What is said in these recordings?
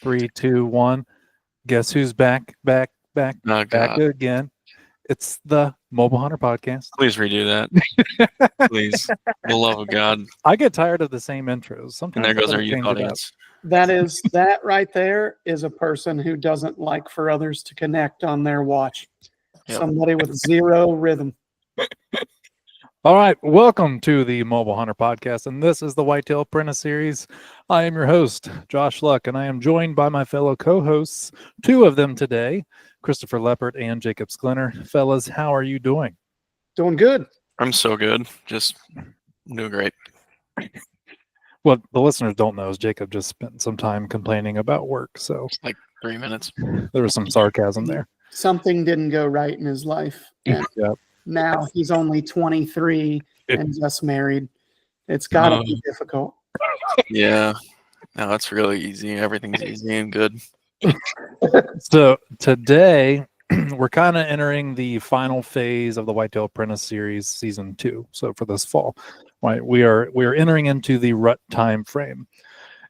3, 2, 1. Guess who's back Oh, God. again? It's the Mobile Hunter Podcast. Please redo that. Please. For the love of God. I get tired of the same intros. Sometimes And there I goes gotta our youth change it up. audience. That right there is a person who doesn't like for others to connect on their watch. Yep. Somebody with zero rhythm. All right, welcome to the Mobile Hunter Podcast, and this is the Whitetail Apprentice Series. I am your host, Josh Luck, and I am joined by my fellow co-hosts, two of them today, Christopher Leppert and Jacob Sklenar. Fellas, how are you doing? Doing good. I'm so good. Just doing great. What the listeners don't know is Jacob just spent some time complaining about work, so Like 3 minutes. there was some sarcasm there. Something didn't go right in his life. And Yep. now he's only 23 and just married. It's got to be difficult. Yeah. No, it's really easy. Everything's easy and good. So today we're kind of entering the final phase of the Whitetail Apprentice Series season 2. So for this fall, right, we are entering into the rut time frame,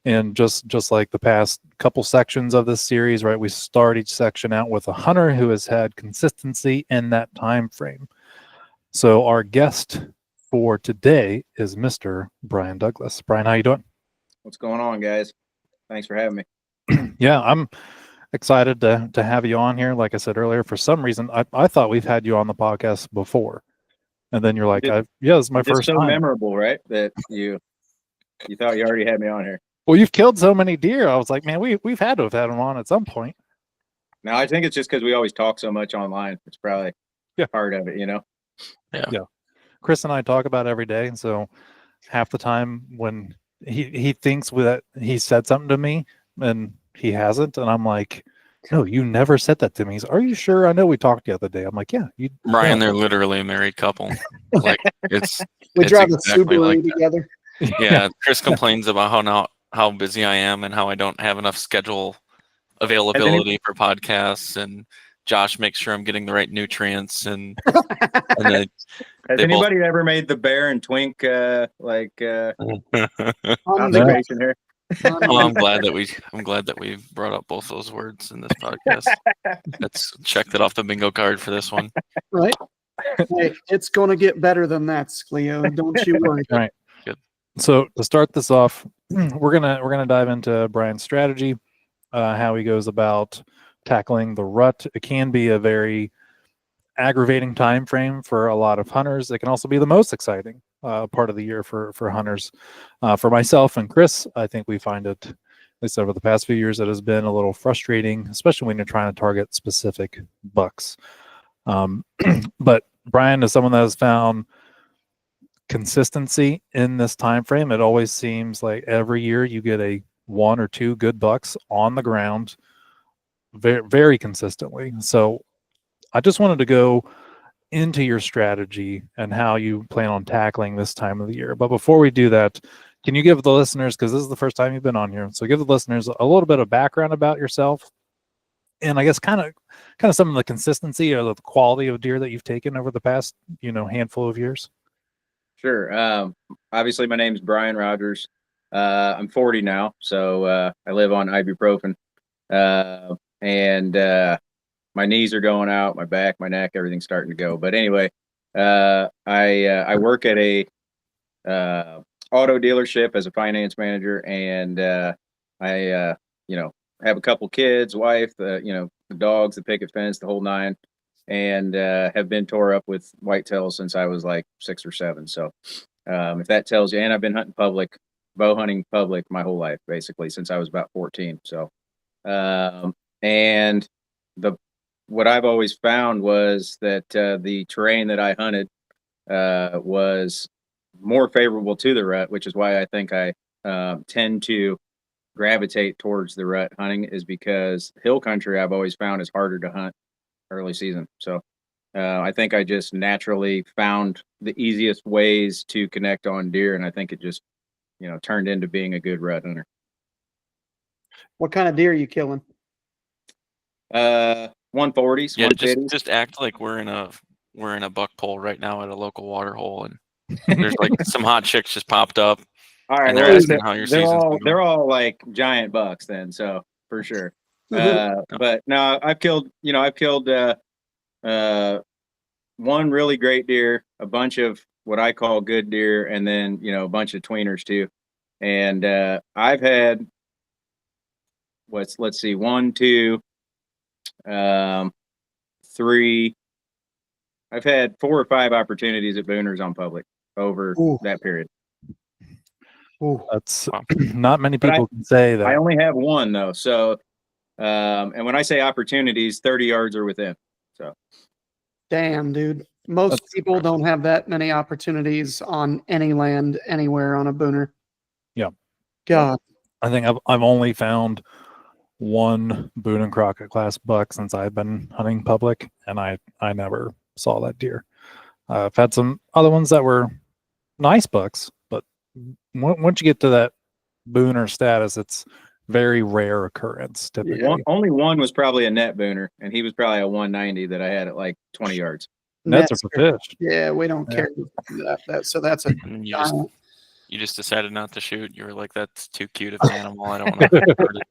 and just like the past couple sections of this series, right, we start each section out with a hunter who has had consistency in that time frame. So our guest for today is Mr. Brian Douglas. Brian, how you doing? What's going on, guys? Thanks for having me. Yeah, I'm excited to have you on here. Like I said earlier, for some reason, I thought we've had you on the podcast before, and then you're like, yeah, this is my It's first so time. memorable, right? That you thought you already had me on here. Well, you've killed so many deer. I was like, man, we've had to have had him on at some point. No, I think it's just because we always talk so much online. It's probably part of it, you know? Yeah. Chris and I talk about it every day, and so half the time when he thinks that he said something to me and he hasn't, and I'm like, no, you never said that to me. He's, are you sure? I know we talked the other day. I'm like, yeah. Brian, they're literally a married couple. Like We drive exactly a Subaru like that. together. Yeah. Chris complains about how busy I am and how I don't have enough schedule availability for podcasts, and Josh makes sure I'm getting the right nutrients and then Has anybody ever made the bear and twink observation here? Well, I'm glad that we brought up both those words in this podcast. Let's check that off the bingo card for this one. Right? Hey, it's going to get better than that, Skleo. Don't you worry. All right. Good. So to start this off, we're gonna dive into Brian's strategy, how he goes about tackling the rut. It can be a very aggravating time frame for a lot of hunters. It can also be the most exciting part of the year for hunters. For myself and Chris, I think we find it, at least over the past few years, it has been a little frustrating, especially when you're trying to target specific bucks. But Brian is someone that has found consistency in this time frame. It always seems like every year you get a 1 or 2 good bucks on the ground very, very consistently. So I just wanted to go into your strategy and how you plan on tackling this time of the year. But before we do that, can you give the listeners, because this is the first time you've been on here, so give the listeners a little bit of background about yourself, and I guess kind of some of the consistency or the quality of deer that you've taken over the past, handful of years. Sure. Obviously, my name's Brian Rogers. I'm 40 now, so I live on ibuprofen, and my knees are going out, my back, my neck, everything's starting to go. But anyway, I work at a auto dealership as a finance manager, and I have a couple kids, wife, the dogs, the picket fence, the whole nine, and have been tore up with whitetails since I was like 6 or 7. So if that tells you, and I've been hunting public, bow hunting public my whole life, basically since I was about 14. So and what I've always found was that the terrain that I hunted was more favorable to the rut, which is why I think I tend to gravitate towards the rut hunting, is because hill country I've always found is harder to hunt early season. So I think I just naturally found the easiest ways to connect on deer, and I think it just turned into being a good rut hunter. What kind of deer are you killing? 140s. Yeah, 150s. just act like we're in a buck pole right now at a local water hole, and there's like some hot chicks just popped up. All right, and they're asking how your season's going. They're all like giant bucks then. So for sure. But no, I've killed one really great deer, a bunch of what I call good deer, and then a bunch of tweeners too. And I've had let's see, 1, 2, 3. I've had 4 or 5 opportunities at booners on public over that period. That's Wow. not many But people can say that. I only have one though. So, and when I say opportunities, 30 yards or within. So, Damn, dude. Most people don't have that many opportunities on any land anywhere on a booner. Yeah. God. I think I've only found one Boone and Crockett class buck since I've been hunting public, and I never saw that deer. I've had some other ones that were nice bucks, but once you get to that booner status, it's very rare occurrence typically. Only one was probably a net booner, and he was probably a 190 that I had at like 20 yards. Nets are for fish. Yeah, we don't care that. So that's a And you just decided not to shoot. You were like, that's too cute of an animal. I don't want to hurt it.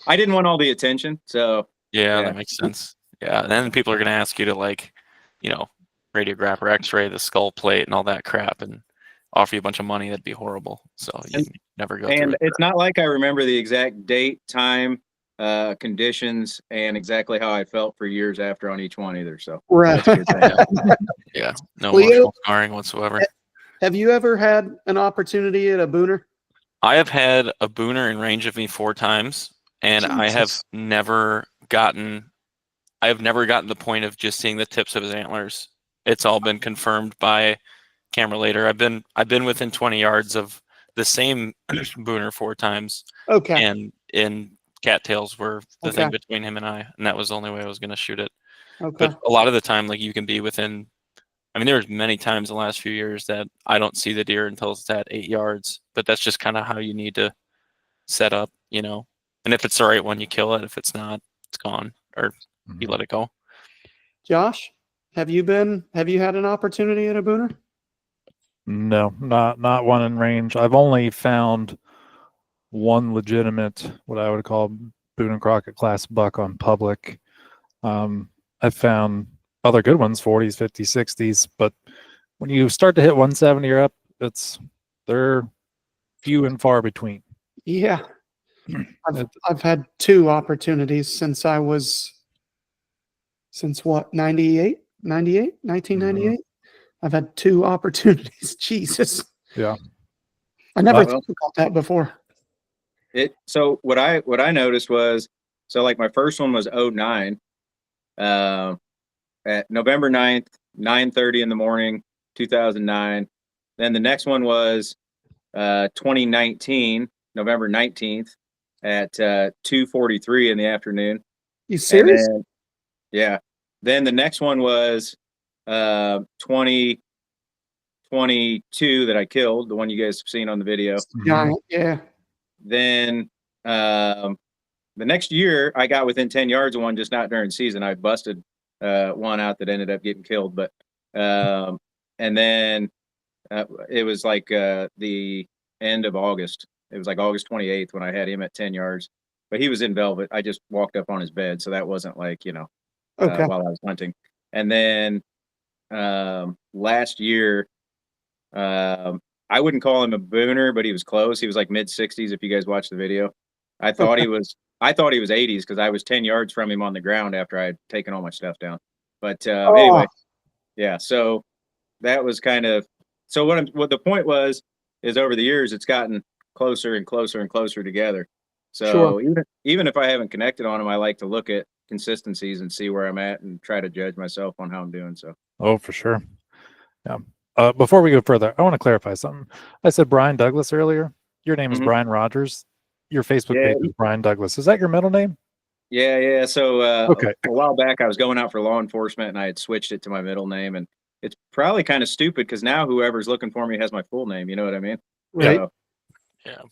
I didn't want all the attention, so Yeah, that makes sense. Yeah, and then people are going to ask you to radiograph or X-ray the skull plate and all that crap, and offer you a bunch of money. That'd be horrible. So you never go through and it. it's not like I remember the exact date, time, conditions, and exactly how I felt for years after on each one either. So right. that's a good thing. Yeah, no Leo? emotional scarring whatsoever. Have you ever had an opportunity at a booner? I have had a booner in range of me 4 times, and I have never gotten the point of just seeing the tips of his antlers. It's all been confirmed by camera later. I've been within 20 yards of the same booner 4 times. Okay. And cattails were the thing between him and I, and that was the only way I was going to shoot it. Okay. But a lot of the time, like, you can be within. I mean, there's many times in the last few years that I don't see the deer until it's at 8 yards. But that's just kind of how you need to set up, And if it's the right one, you kill it. If it's not, it's gone, or you let it go. Josh, have you had an opportunity at a booner? No, not one in range. I've only found one legitimate, what I would call Boone and Crockett class buck on public. I've found other good ones, 40s, 50s, 60s, but when you start to hit 170 or up, they're few and far between. Yeah. I've had 2 opportunities since what, 1998? I've had 2 opportunities. Jesus. Yeah. I never thought about that before. So what I noticed was, so like my first one was 09, at November 9th, 9:30 in the morning, 2009. Then the next one was 2019, November 19th at 2:43 in the afternoon. You serious? Then, yeah. Then the next one was 2022 that I killed, the one you guys have seen on the video. Giant, yeah. Then the next year I got within 10 yards of one, just not during season. I busted one out that ended up getting killed. But and then it was like the end of August. It was like August 28th when I had him at 10 yards. But he was in velvet. I just walked up on his bed, so that wasn't like, while I was hunting. And then last year, I wouldn't call him a booner, but he was close. He was like mid 60s. If you guys watched the video, I thought he was 80s because I was 10 yards from him on the ground after I had taken all my stuff down. But anyway, yeah. So that was kind of, so what the point was is over the years, it's gotten closer and closer and closer together. So even if I haven't connected on them, I like to look at consistencies and see where I'm at and try to judge myself on how I'm doing. So. Oh, for sure. Yeah. Before we go further, I want to clarify something. I said Brian Douglas earlier. Your name is Brian Rogers. Your Facebook page is Brian Douglas. Is that your middle name? Yeah. So a while back, I was going out for law enforcement, and I had switched it to my middle name. And it's probably kind of stupid because now whoever's looking for me has my full name. You know what I mean? Right. So, Yeah.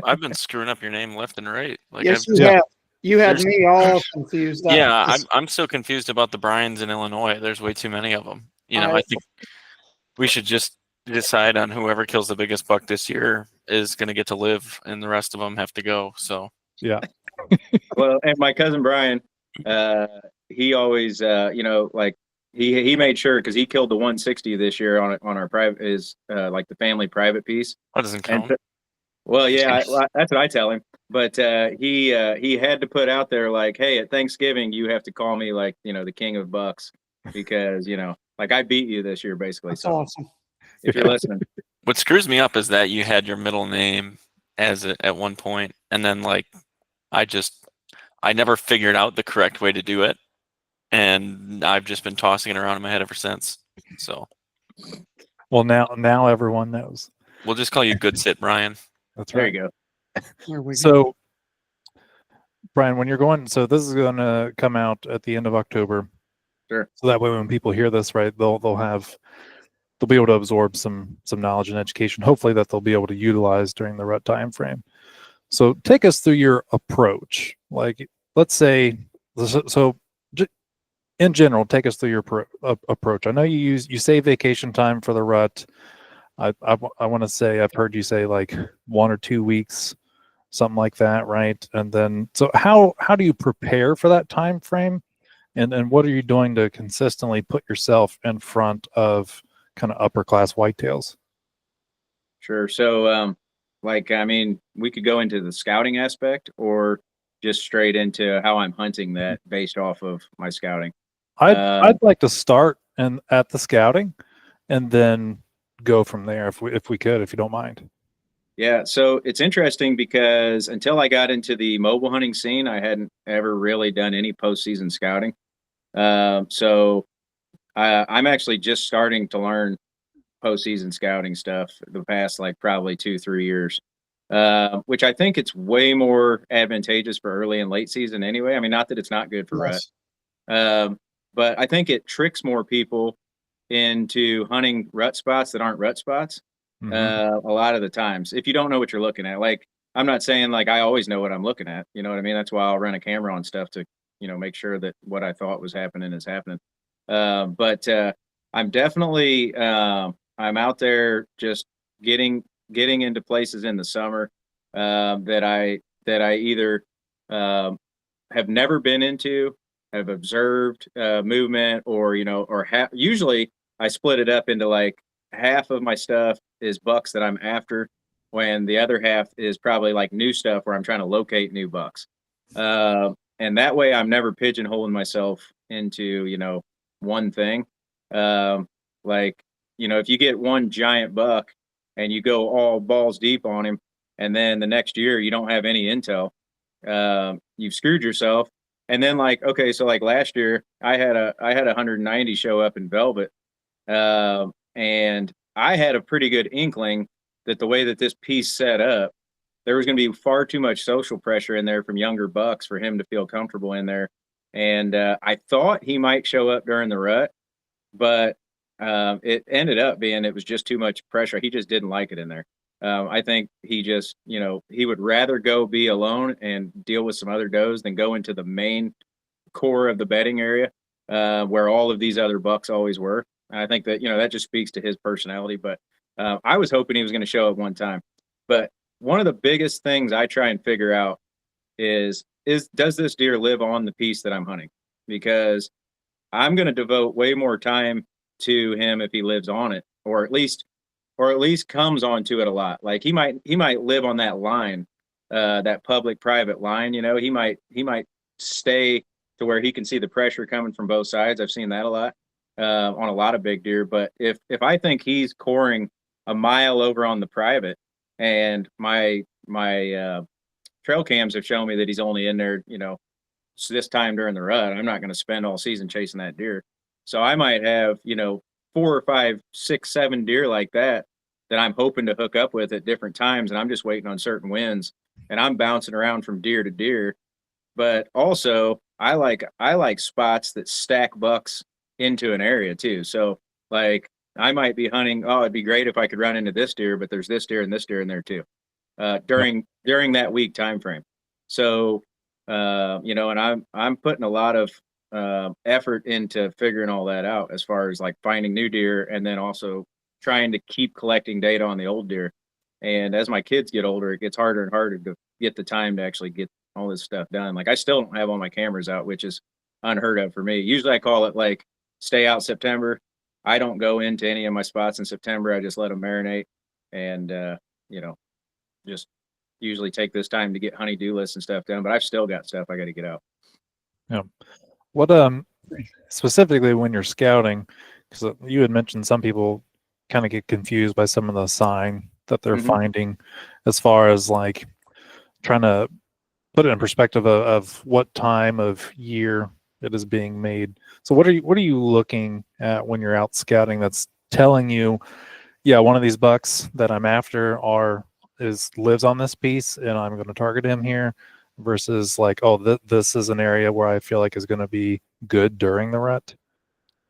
I've been screwing up your name left and right. Like, yes, you have. You had me all confused. Yeah, I'm so confused about the Bryans in Illinois. There's way too many of them. I think we should just decide on whoever kills the biggest buck this year is going to get to live, and the rest of them have to go. So yeah, Well, and my cousin Brian, he always, like he made sure because he killed the 160 this year on our private like the family private piece. That doesn't And count. well, yeah, that's what I tell him. But he had to put out there like, hey, at Thanksgiving you have to call me like the king of bucks because like I beat you this year basically. That's So awesome. if you're listening, What screws me up is that you had your middle name at one point, and then like I never figured out the correct way to do it, and I've just been tossing it around in my head ever since. So Well, now everyone knows. we'll just call you Good Sit Brian. That's there right. you go. There we go. So, Brian, when you're going, so this is going to come out at the end of October. Sure. So that way, when people hear this, right, they'll be able to absorb some knowledge and education. Hopefully, that they'll be able to utilize during the rut time frame. So, take us through your approach. Like, let's say, in general, take us through your approach. I know you say vacation time for the rut. I want to say I've heard you say like 1 or 2 weeks, something like that, right? And then so how do you prepare for that time frame, and what are you doing to consistently put yourself in front of kind of upper class whitetails? Sure. So, like, I mean, we could go into the scouting aspect or just straight into how I'm hunting that based off of my scouting. I'd like to start at the scouting, and then go from there if we could, if you don't mind. Yeah, so it's interesting because until I got into the mobile hunting scene, I hadn't ever really done any postseason scouting. So I'm actually just starting to learn postseason scouting stuff the past like probably 2-3 years, which I think it's way more advantageous for early and late season anyway. I mean, not that it's not good for rut, Yes. but I think it tricks more people into hunting rut spots that aren't rut spots. Mhm. A lot of the times, if you don't know what you're looking at, like I'm not saying like I always know what I'm looking at. You know what I mean? That's why I'll run a camera on stuff to make sure that what I thought was happening is happening. But I'm definitely I'm out there just getting into places in the summer that I either um, have never been into, have observed movement, or usually I split it up into like half of my stuff is bucks that I'm after, when the other half is probably like new stuff where I'm trying to locate new bucks. And that way I'm never pigeonholing myself into, one thing. Um, like, if you get one giant buck and you go all balls deep on him, and then the next year you don't have any intel, you've screwed yourself. And then like, okay, so like last year I had 190 show up in velvet, and I had a pretty good inkling that the way that this piece set up, there was going to be far too much social pressure in there from younger bucks for him to feel comfortable in there. And I thought he might show up during the rut, but it ended up being it was just too much pressure. He just didn't like it in there. I think he just, he would rather go be alone and deal with some other does than go into the main core of the bedding area, where all of these other bucks always were. And I think that that just speaks to his personality. But I was hoping he was going to show up one time. But one of the biggest things I try and figure out is does this deer live on the piece that I'm hunting? Because I'm going to devote way more time to him if he lives on it, or at least comes onto it a lot. Like he might live on that line, that public private line. He might stay to where he can see the pressure coming from both sides. I've seen that a lot on a lot of big deer. But if I think he's coring a mile over on the private, and my trail cams have shown me that he's only in there, so this time during the rut, I'm not going to spend all season chasing that deer. So I might have, 4 or 5, 6, 7 deer like that I'm hoping to hook up with at different times. And I'm just waiting on certain winds, and I'm bouncing around from deer to deer. But also I like spots that stack bucks into an area too. So like I might be hunting, oh, it'd be great if I could run into this deer, but there's this deer and this deer in there too. During that week time frame. So and I'm putting a lot of effort into figuring all that out as far as like finding new deer, and then also trying to keep collecting data on the old deer. And as my kids get older, it gets harder and harder to get the time to actually get all this stuff done. Like I still don't have all my cameras out, which is unheard of for me. Usually I call it like stay out September. I don't go into any of my spots in September. I just let them marinate and, you know, just usually take this time to get honey-do lists and stuff done, but I've still got stuff I got to get out. Yeah. What specifically when you're scouting, because you had mentioned some people kind of get confused by some of the sign that they're finding, as far as like trying to put it in perspective of what time of year it is being made. So what are you looking at when you're out scouting that's telling you, yeah, one of these bucks that I'm after lives on this piece and I'm going to target him here, versus like, oh, this is an area where I feel like is going to be good during the rut?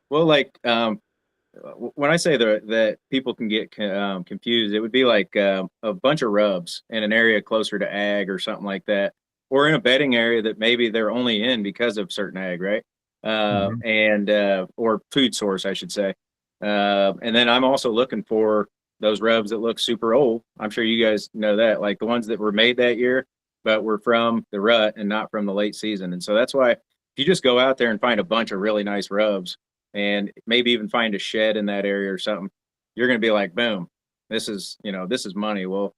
Well, like when I say that people can get confused, it would be like a bunch of rubs in an area closer to ag or something like that, or in a bedding area that maybe they're only in because of certain ag, right? And or food source, I should say. And then I'm also looking for those rubs that look super old. I'm sure you guys know that, like the ones that were made that year, but were from the rut and not from the late season. And so that's why if you just go out there and find a bunch of really nice rubs, and maybe even find a shed in that area or something, you're going to be like, boom, this is money. Well,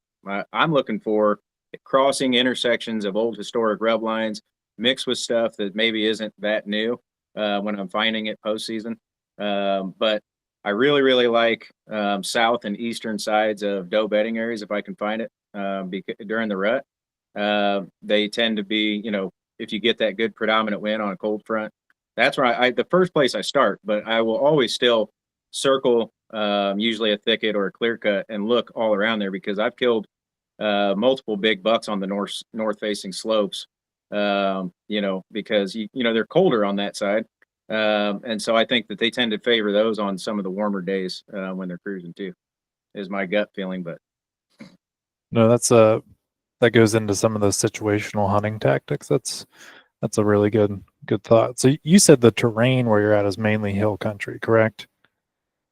I'm looking for crossing intersections of old historic rub lines mixed with stuff that maybe isn't that new when I'm finding it postseason. But I really, really like south and eastern sides of doe bedding areas if I can find it during the rut. They tend to be, if you get that good predominant wind on a cold front, that's where the first place I start, but I will always still circle usually a thicket or a clear cut and look all around there, because I've killed multiple big bucks on the north facing slopes, because they're colder on that side. And so I think that they tend to favor those on some of the warmer days when they're cruising too, is my gut feeling. But no, that goes into some of those situational hunting tactics. That's a really good thought. So you said the terrain where you're at is mainly hill country, correct?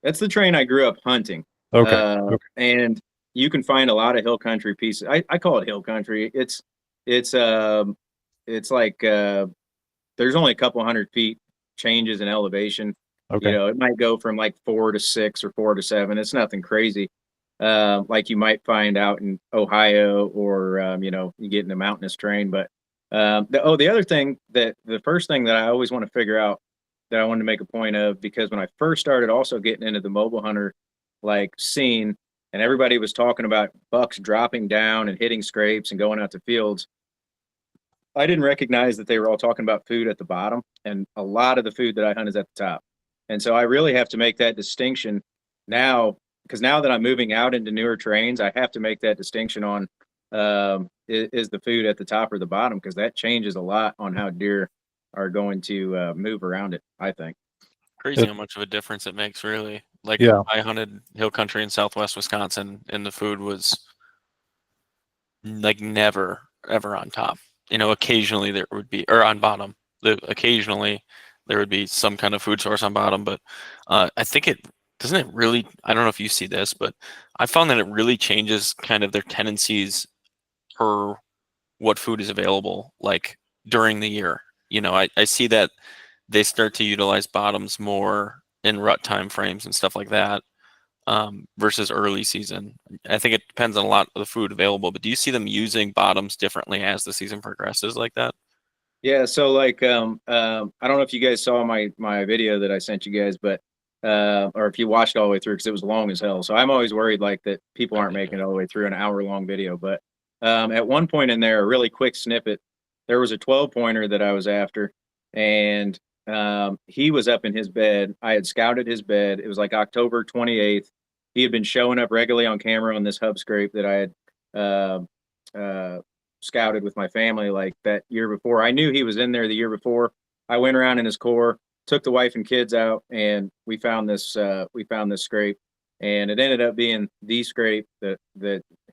that's the terrain I grew up hunting. Okay. And you can find a lot of hill country pieces. I call it hill country. It's like there's only a couple 100 feet changes in elevation. Okay. It might go from like 4 to 6 or 4 to 7. It's nothing crazy. Like you might find out in Ohio or you get in the mountainous terrain. But the other thing, the first thing that I always want to figure out, that I wanted to make a point of, because when I first started also getting into the mobile hunter like scene, and everybody was talking about bucks dropping down and hitting scrapes and going out to fields, I didn't recognize that they were all talking about food at the bottom, and a lot of the food that I hunt is at the top. And so I really have to make that distinction now, because now that I'm moving out into newer terrains, I have to make that distinction on is the food at the top or the bottom, because that changes a lot on how deer are going to move around it, I think. Crazy how much of a difference it makes, really. Like, yeah. I hunted hill country in southwest Wisconsin, and the food was like never ever on top. Occasionally there would be, or on bottom. Occasionally there would be some kind of food source on bottom, but I think it really. I don't know if you see this, but I found that it really changes kind of their tendencies per what food is available, like during the year. I see that they start to utilize bottoms more in rut time frames and stuff like that, versus early season. I think it depends on a lot of the food available, but do you see them using bottoms differently as the season progresses like that? Yeah, so like I don't know if you guys saw my video that I sent you guys, but or if you watched all the way through, because it was long as hell. So I'm always worried like that people aren't making it all the way through an hour-long video. But at one point in there, a really quick snippet, there was a 12-pointer that I was after, and he was up in his bed. I had scouted his bed. It was like October 28th. He had been showing up regularly on camera on this hub scrape that I had scouted with my family like that year before. I knew he was in there the year before. I went around in his core, took the wife and kids out, and we found this scrape, and it ended up being the scrape that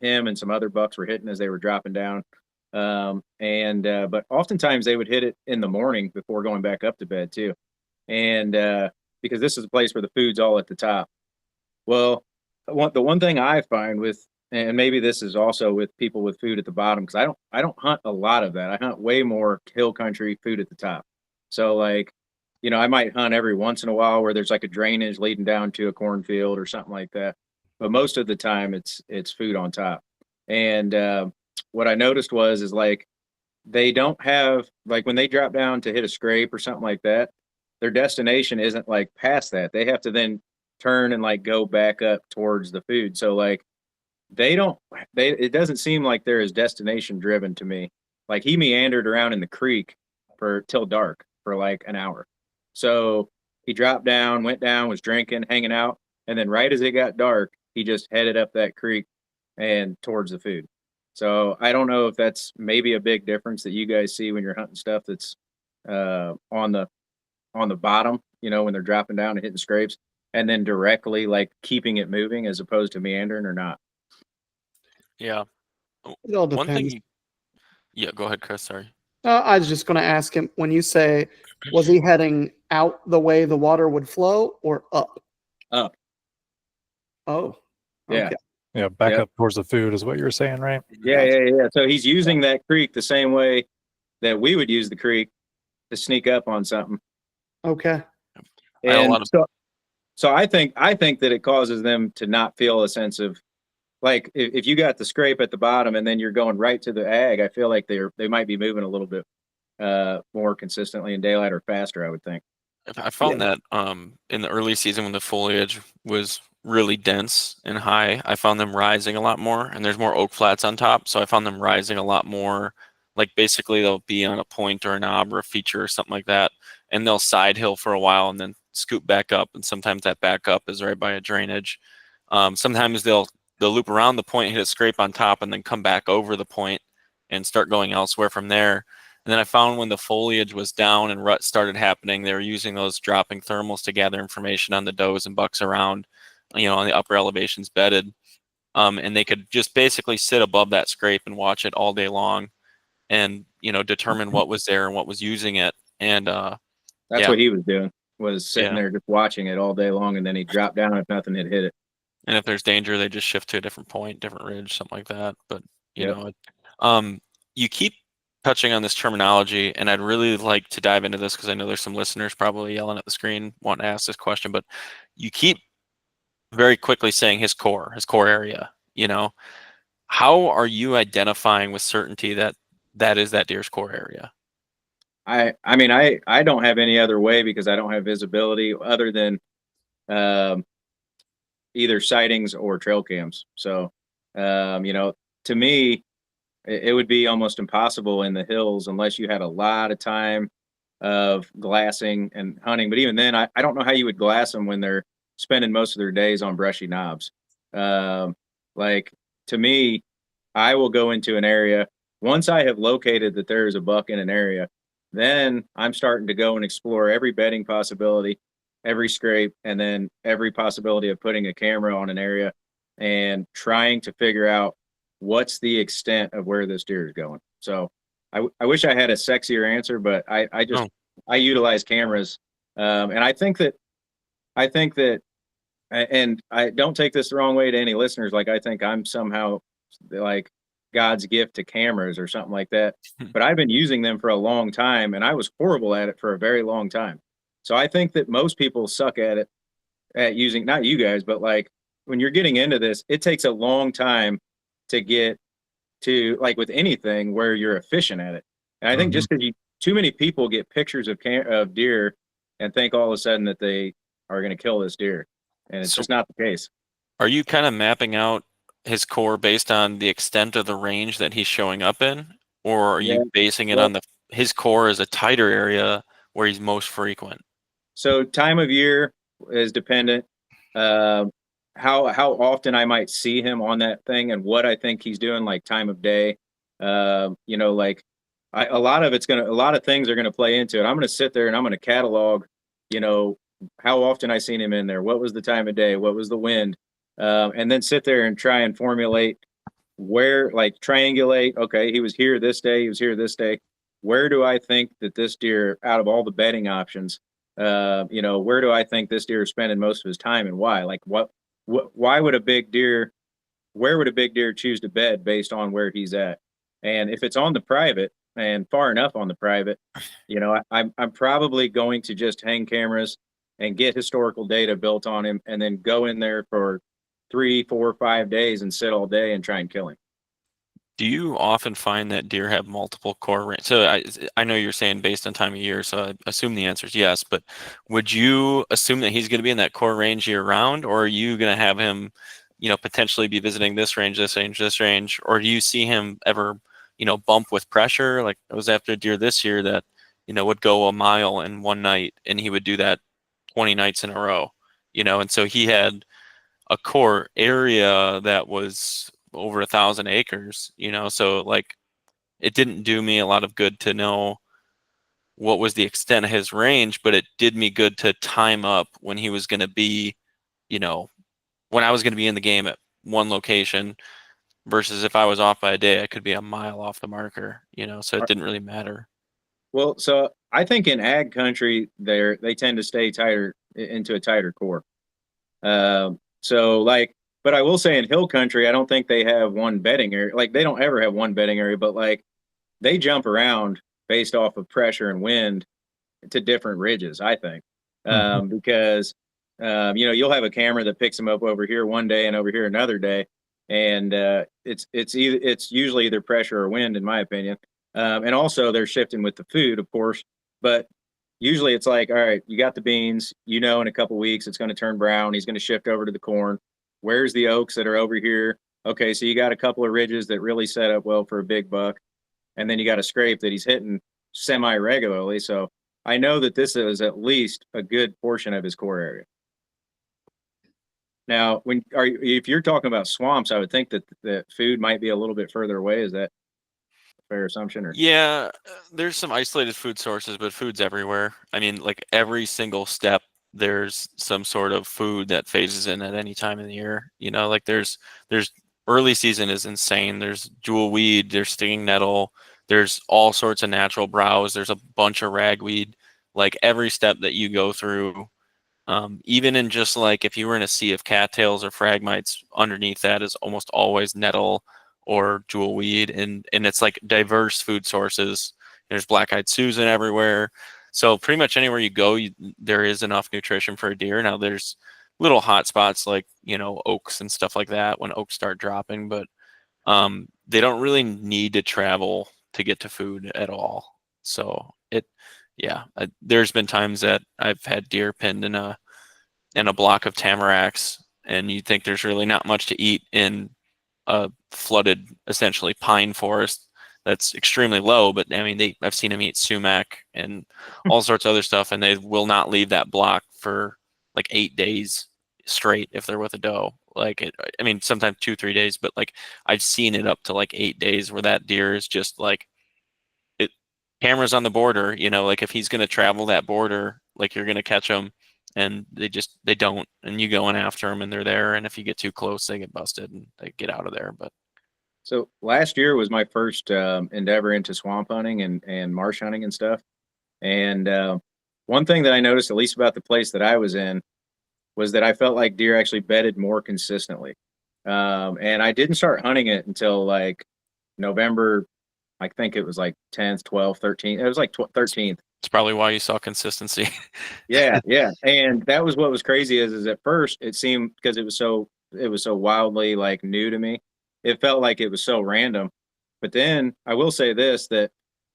him and some other bucks were hitting as they were dropping down. But oftentimes they would hit it in the morning before going back up to bed too. And because this is a place where the food's all at the top. Well, the one thing I find with and maybe this is also with people with food at the bottom, because I don't hunt a lot of that. I hunt way more hill country, food at the top. So like, I might hunt every once in a while where there's like a drainage leading down to a cornfield or something like that. But most of the time it's food on top. And what I noticed was is like they don't have, like, when they drop down to hit a scrape or something like that, their destination isn't like past that. They have to then turn and like go back up towards the food. So like they don't they it doesn't seem like they're as destination driven to me. Like he meandered around in the creek for till dark for like an hour. So he dropped down, went down, was drinking, hanging out, and then right as it got dark, he just headed up that creek and towards the food. So I don't know if that's maybe a big difference that you guys see when you're hunting stuff that's on the bottom, when they're dropping down and hitting scrapes, and then directly like keeping it moving as opposed to meandering or not. Yeah. It all One depends. thing. Yeah, go ahead, Chris. Sorry. I was just going to ask him, when you say, was he heading out the way the water would flow or up? Up. Oh, Yeah. okay. Yeah, back Yep. up towards the food is what you're saying, right? Yeah. So he's using that creek the same way that we would use the creek to sneak up on something. Okay. I had a And lot of- so I think that it causes them to not feel a sense of, like, if you got the scrape at the bottom and then you're going right to the ag, I feel like they might be moving a little bit more consistently in daylight or faster, I would think. I found that in the early season when the foliage was really dense and high, I found them rising a lot more, and there's more oak flats on top, so I found them rising a lot more. Like basically they'll be on a point or a knob or a feature or something like that, and they'll side hill for a while and then scoop back up, and sometimes that back up is right by a drainage. Sometimes they'll loop around the point, hit a scrape on top, and then come back over the point and start going elsewhere from there. And then I found when the foliage was down and rut started happening, they were using those dropping thermals to gather information on the does and bucks around, on the upper elevations bedded. And they could just basically sit above that scrape and watch it all day long and, determine what was there and what was using it. And That's yeah. what he was doing, was sitting Yeah. there just watching it all day long, and then he'd drop down if nothing had hit it. And if there's danger, they just shift to a different point, different ridge, something like that. But Yep. you keep touching on this terminology, and I'd really like to dive into this because I know there's some listeners probably yelling at the screen wanting to ask this question. But you keep very quickly saying his core area. How are you identifying with certainty that is that deer's core area? I mean, I don't have any other way because I don't have visibility other than either sightings or trail cams. So, to me, it would be almost impossible in the hills unless you had a lot of time of glassing and hunting. But even then, I don't know how you would glass them when they're spending most of their days on brushy knobs. Like, to me, I will go into an area once I have located that there is a buck in an area. Then I'm starting to go and explore every bedding possibility, every scrape, and then every possibility of putting a camera on an area and trying to figure out what's the extent of where this deer is going. So I wish I had a sexier answer, but I utilize cameras. And I think that, and I don't take this the wrong way to any listeners. Like, I think I'm somehow like God's gift to cameras or something like that. But I've been using them for a long time, and I was horrible at it for a very long time. So I think that most people suck at it, at using, not you guys, but like when you're getting into this, it takes a long time to get to, like with anything, where you're efficient at it. And I think just because too many people get pictures of deer and think all of a sudden that they are going to kill this deer, and it's just not the case. Are you kind of mapping out his core based on the extent of the range that he's showing up in, or are you basing it on his core is a tighter area where he's most frequent? So time of year is dependent. How often I might see him on that thing and what I think he's doing, like time of day. Like a lot of things are gonna play into it. I'm gonna sit there and I'm gonna catalog, how often I seen him in there, what was the time of day, what was the wind, and then sit there and try and formulate where, like triangulate. Okay, he was here this day, he was here this day. Where do I think that this deer, out of all the bedding options, where do I think this deer is spending most of his time, and why? Like why would a big deer where would a big deer choose to bed based on where he's at? And if it's on the private and far enough on the private, I'm probably going to just hang cameras and get historical data built on him, and then go in there for 3, 4, 5 days and sit all day and try and kill him. Do you often find that deer have multiple core range? So I know you're saying based on time of year, so I assume the answer is yes, but would you assume that he's going to be in that core range year round, or are you going to have him, potentially be visiting this range, this range, this range, or do you see him ever, bump with pressure? Like I was after a deer this year that, would go a mile in one night, and he would do that 20 nights in a row, and so he had a core area that was over 1,000 acres, so like it didn't do me a lot of good to know what was the extent of his range, but it did me good to time up when he was going to be, when I was going to be in the game at one location versus if I was off by a day, I could be a mile off the marker, so it didn't really matter. Well, so I think in ag country, they tend to stay tighter into a tighter core. But I will say in hill country, I don't think they have one bedding area. Like they don't ever have one bedding area, but like they jump around based off of pressure and wind to different ridges, I think. Because you'll have a camera that picks them up over here one day and over here another day. And it's usually either pressure or wind, in my opinion. And also they're shifting with the food, of course, but usually it's like, all right, you got the beans, in a couple weeks, it's going to turn brown. He's going to shift over to the corn. Where's the oaks that are over here? Okay. So you got a couple of ridges that really set up well for a big buck. And then you got a scrape that he's hitting semi regularly. So I know that this is at least a good portion of his core area. Now, if you're talking about swamps, I would think that the food might be a little bit further away. Is that a fair assumption? Or Yeah, there's some isolated food sources, but food's everywhere. I mean, like every single step, there's some sort of food that phases in at any time in the year. Like there's early season is insane. There's jewel weed, there's stinging nettle, there's all sorts of natural browse, there's a bunch of ragweed. Like every step that you go through, even in just like if you were in a sea of cattails or phragmites, underneath that is almost always nettle or jewel weed, and it's like diverse food sources. There's black-eyed Susan everywhere. So pretty much anywhere you go, there is enough nutrition for a deer. Now there's little hot spots like, oaks and stuff like that when oaks start dropping, but they don't really need to travel to get to food at all. So there's been times that I've had deer pinned in a block of tamaracks, and you think there's really not much to eat in a flooded, essentially pine forest that's extremely low, but I mean, I've seen them eat sumac and all sorts of other stuff, and they will not leave that block for like 8 days straight if they're with a doe. Like, I mean, sometimes 2-3 days, but like I've seen it up to like 8 days where that deer is just like, cameras on the border, like if he's going to travel that border, like you're going to catch him, and they don't, and you going after them and they're there. And if you get too close, they get busted and they get out of there. But so last year was my first endeavor into swamp hunting and marsh hunting and stuff. And one thing that I noticed, at least about the place that I was in, was that I felt like deer actually bedded more consistently. And I didn't start hunting it until like November. I think it was like 10th, 12th, 13th. It was like 13th. it's probably why you saw consistency. Yeah. And that was what was crazy is at first it seemed, because it was so wildly like new to me. It felt like it was so random. But then I will say this, that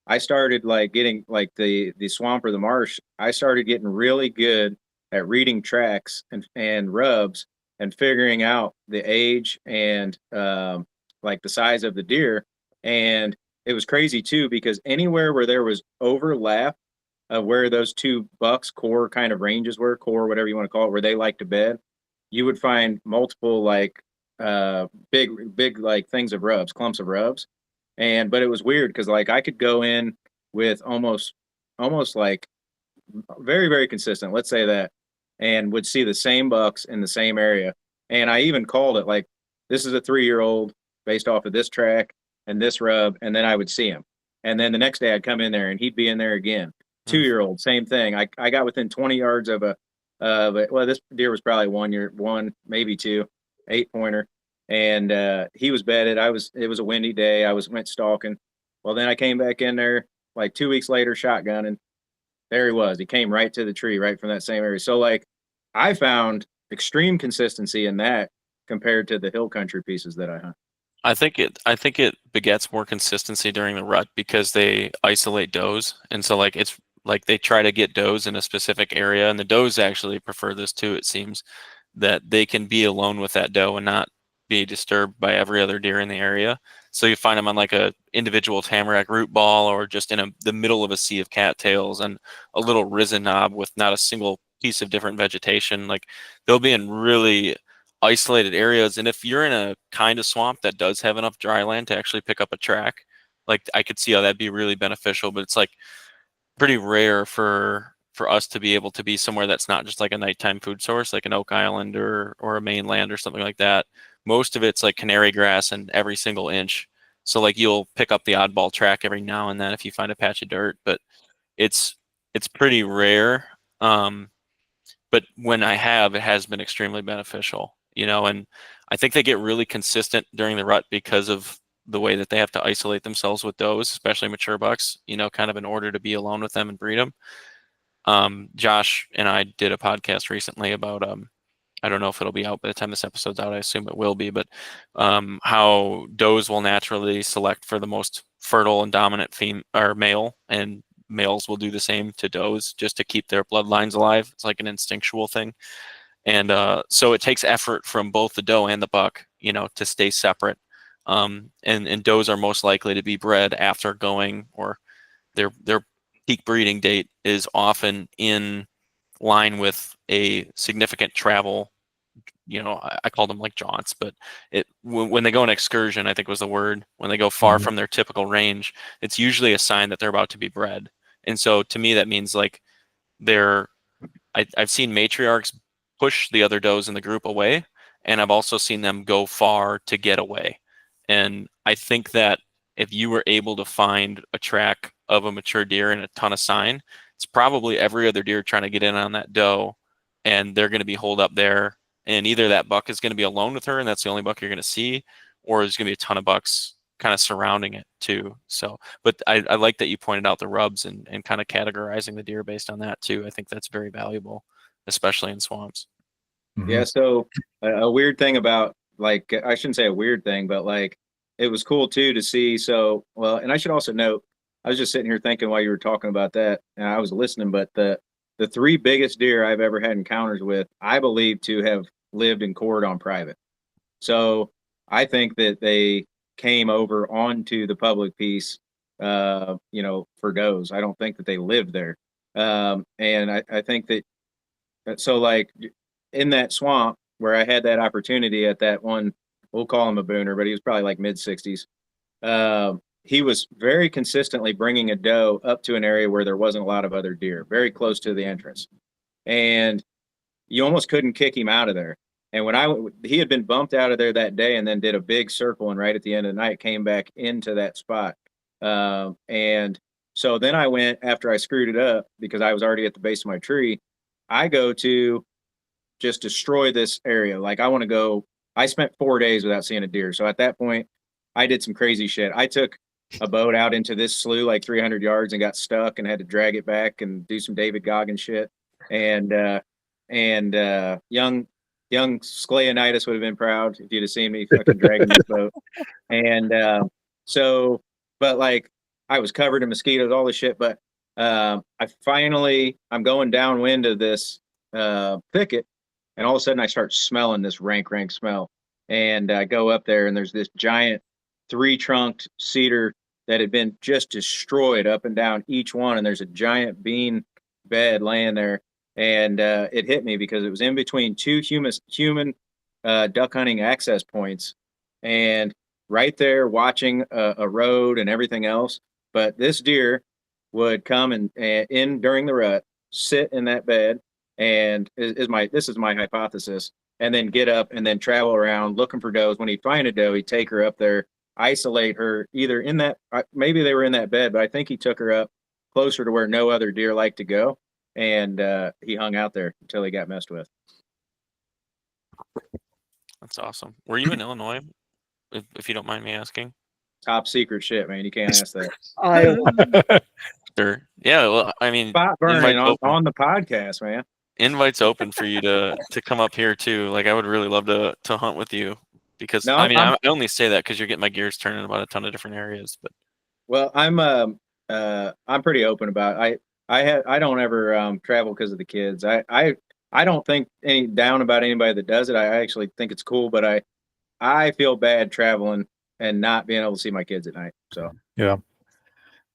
I started like getting like the swamp or the marsh. I started getting really good at reading tracks and rubs and figuring out the age and like the size of the deer. And it was crazy too, because anywhere where there was overlap of where those two bucks core kind of ranges were, core, whatever you want to call it, where they like to bed, you would find multiple like big like things of rubs, clumps of rubs. But it was weird because like I could go in with almost like very, very consistent, let's say that, and would see the same bucks in the same area. And I even called it like, this is a 3-year-old based off of this track and this rub, and then I would see him. And then the next day I'd come in there and he'd be in there again. 2-year-old, same thing. I got within 20 yards of well, this deer was probably 1 year, one, maybe two, 8-pointer. and he was bedded. It was a windy day. Went stalking. Well, then I came back in there like 2 weeks later, shotgunning. There he was. He came right to the tree, right from that same area. So like, I found extreme consistency in that compared to the hill country pieces that I hunt. I think it begets more consistency during the rut because they isolate does, and so like it's like they try to get does in a specific area, and the does actually prefer this too. It seems that they can be alone with that doe and not be disturbed by every other deer in the area. So you find them on like a individual tamarack root ball, or just in the middle of a sea of cattails and a little risen knob with not a single piece of different vegetation. Like they'll be in really isolated areas, and if you're in a kind of swamp that does have enough dry land to actually pick up a track, like I could see how that'd be really beneficial. But it's like pretty rare for us to be able to be somewhere that's not just like a nighttime food source, like an Oak Island or a mainland or something like that. Most of it's like canary grass and every single inch. So like you'll pick up the oddball track every now and then if you find a patch of dirt, but it's pretty rare. But when I have, it has been extremely beneficial, and I think they get really consistent during the rut because of the way that they have to isolate themselves with does, especially mature bucks, kind of in order to be alone with them and breed them. Josh and I did a podcast recently about, I don't know if it'll be out by the time this episode's out. I assume it will be, but how does will naturally select for the most fertile and dominant male, and males will do the same to does just to keep their bloodlines alive. It's like an instinctual thing. And so it takes effort from both the doe and the buck, to stay separate. And does are most likely to be bred after going, or their peak breeding date is often in line with a significant travel. I call them like jaunts, but when they go on excursion, I think was the word, when they go far from their typical range, it's usually a sign that they're about to be bred. And so to me, that means like I've seen matriarchs push the other does in the group away, and I've also seen them go far to get away. And I think that if you were able to find a track of a mature deer and a ton of sign, it's probably every other deer trying to get in on that doe, and they're going to be holed up there. And either that buck is going to be alone with her, and that's the only buck you're going to see, or there's going to be a ton of bucks kind of surrounding it too. So, but I like that you pointed out the rubs and kind of categorizing the deer based on that too. I think that's very valuable, especially in swamps. Yeah. So a weird thing about, like, I shouldn't say a weird thing, but like, it was cool too to see. So, well, and I should also note, I was just sitting here thinking while you were talking about that, and I was listening, but the three biggest deer I've ever had encounters with, I believe to have lived in court on private. So I think that they came over onto the public piece, for does. I don't think that they lived there. And I think that, so like in that swamp where I had that opportunity at that one, we'll call him a booner, but he was probably like mid-60s. He was very consistently bringing a doe up to an area where there wasn't a lot of other deer, very close to the entrance. And you almost couldn't kick him out of there. And he had been bumped out of there that day and then did a big circle, and right at the end of the night came back into that spot. And so then I went, after I screwed it up because I was already at the base of my tree, I go to just destroy this area. Like I spent 4 days without seeing a deer. So at that point, I did some crazy shit. I took a boat out into this slough like 300 yards and got stuck and had to drag it back and do some David Goggins shit. And young Sklenar would have been proud if you'd have seen me fucking dragging this boat. And but like, I was covered in mosquitoes, all this shit. But I'm going downwind of this thicket, and all of a sudden I start smelling this rank smell. And I go up there, and there's this giant 3-trunked cedar that had been just destroyed up and down each one. And there's a giant bean bed laying there. And it hit me because it was in between two human duck hunting access points, and right there watching a road and everything else. But this deer would come and in during the rut, sit in that bed, and this is my hypothesis, and then get up and then travel around looking for does. When he'd find a doe, he'd take her up there, isolate her either in that, maybe they were in that bed, but I think he took her up closer to where no other deer like to go. And he hung out there until he got messed with. That's awesome. Were you in Illinois, if you don't mind me asking? Top secret shit, man. You can't ask that. Iowa. Sure. Yeah. Well, I mean, Spot burning invites open. on the podcast, man. Invites open for you to come up here too. Like, I would really love to hunt with you because No, I mean, I'm- I only say that because you're getting my gears turning about a ton of different areas. But Well, I'm pretty open about it. I don't ever travel because of the kids. I don't think any down about anybody that does it. I actually think it's cool, but I feel bad traveling and not being able to see my kids at night. So Yeah.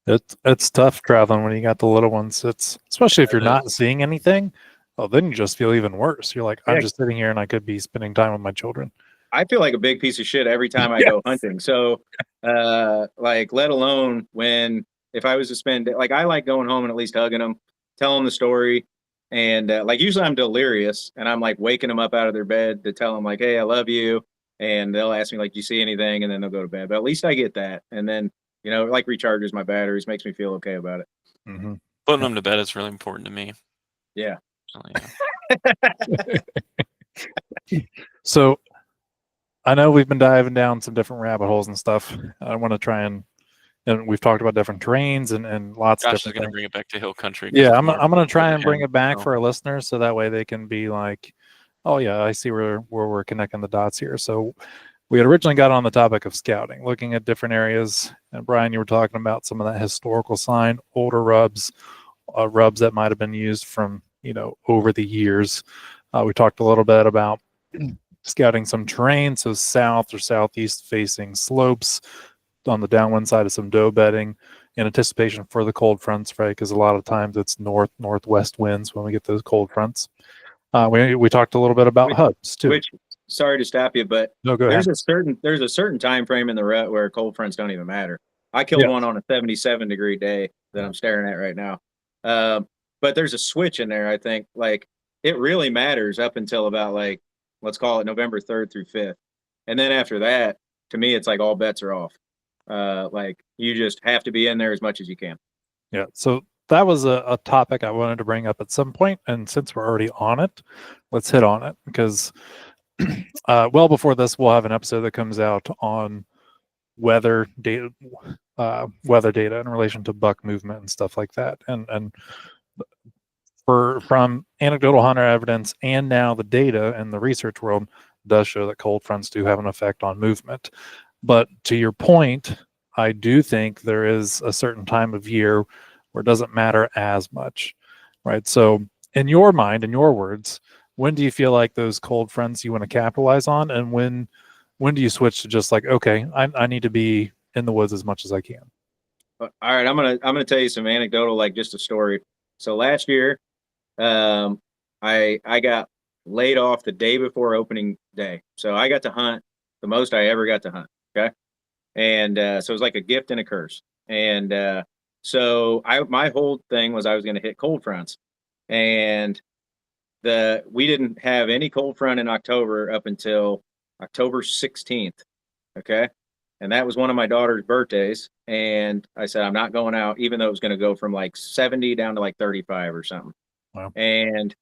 It's tough traveling when you got the little ones. It's especially if you're It not seeing anything. Oh, then you just feel even worse. You're like, I'm Yeah. just sitting here and I could be spending time with my children. I feel like a big piece of shit every time I go hunting. So, like, let alone when if I was to spend like I like going home and at least hugging them, telling them the story, and like usually I'm delirious and I'm like waking them up out of their bed to tell them like, hey, I love you, and they'll ask me like, do you see anything, and then they'll go to bed. But at least I get that, and then it like recharges my batteries, makes me feel okay about it. Mm-hmm. putting them to bed is really important to me. Yeah. So, yeah. So I know we've been diving down some different rabbit holes and stuff. I want to try and we've talked about different terrains and lots of Josh is different going to things. bring it back to hill country. 'cause Yeah, it's I'm more going to try of and bring him, it back so. for our listeners so that way they can be like, oh yeah, I see where we're connecting the dots here. So we had originally got on the topic of scouting, looking at different areas. And Brian, you were talking about some of that historical sign, older rubs that might have been used from, over the years. We talked a little bit about scouting some terrain, so south or southeast facing slopes on the downwind side of some doe bedding in anticipation for the cold fronts, right? Because a lot of times it's northwest winds when we get those cold fronts. We talked a little bit about hubs too. Which, sorry to stop you, but No, go ahead. there's a certain time frame in the rut where cold fronts don't even matter. I killed one on a 77-degree day that I'm staring at right now. But there's a switch in there. I think like it really matters up until about like let's call it November 3rd through 5th, and then after that, to me, it's like all bets are off. Like you just have to be in there as much as you can. Yeah. So that was a topic I wanted to bring up at some point, and since we're already on it, let's hit on it because well before this, we'll have an episode that comes out on weather data in relation to buck movement and stuff like that, and from anecdotal hunter evidence and now the data and the research world does show that cold fronts do have an effect on movement. But to your point, I do think there is a certain time of year where it doesn't matter as much, right? So in your mind, in your words, when do you feel like those cold fronts you want to capitalize on, and when do you switch to just like, okay, I need to be in the woods as much as I can? All right, I'm gonna tell you some anecdotal, like just a story. So last year, I got laid off the day before opening day, so I got to hunt the most I ever got to hunt. Okay, and so it was like a gift and a curse. And so my whole thing was I was going to hit cold fronts, and we didn't have any cold front in October up until October 16th. Okay. And that was one of my daughter's birthdays. And I said, I'm not going out, even though it was going to go from like 70 down to like 35 or something. Wow. And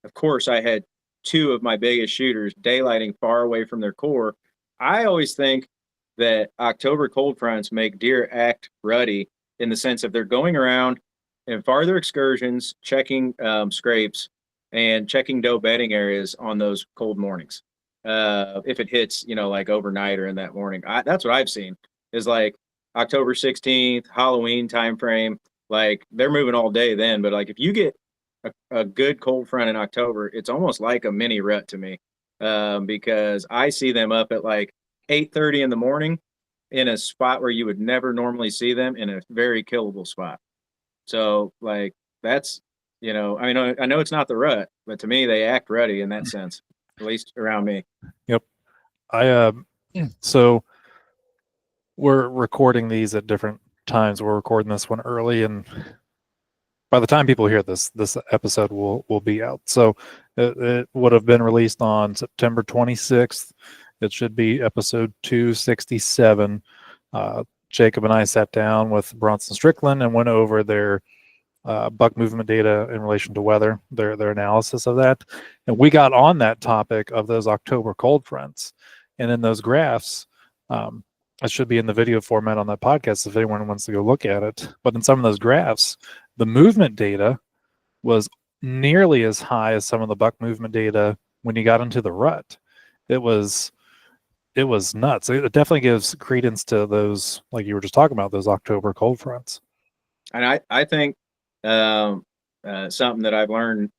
of course, I had two of my biggest shooters daylighting far away from their core. I always think that October cold fronts make deer act ruddy in the sense of they're going around in farther excursions, checking scrapes and checking doe bedding areas on those cold mornings. If it hits, like overnight or in that morning, that's what I've seen is like October 16th, Halloween timeframe. Like they're moving all day then, but like if you get a good cold front in October, it's almost like a mini rut to me, because I see them up at like 8:30 in the morning in a spot where you would never normally see them in a very killable spot. So like that's I mean I know it's not the rut, but to me they act ruddy in that sense, at least around me. Yep. So we're recording these at different times. We're recording this one early, and by the time people hear this episode will be out. So it would have been released on September 26th. It should be episode 267. Jacob and I sat down with Bronson Strickland and went over their buck movement data in relation to weather, their analysis of that. And we got on that topic of those October cold fronts. And in those graphs, it should be in the video format on that podcast if anyone wants to go look at it. But in some of those graphs, the movement data was nearly as high as some of the buck movement data when you got into the rut. It was nuts. It definitely gives credence to those, like you were just talking about, those October cold fronts. And I think something that I've learned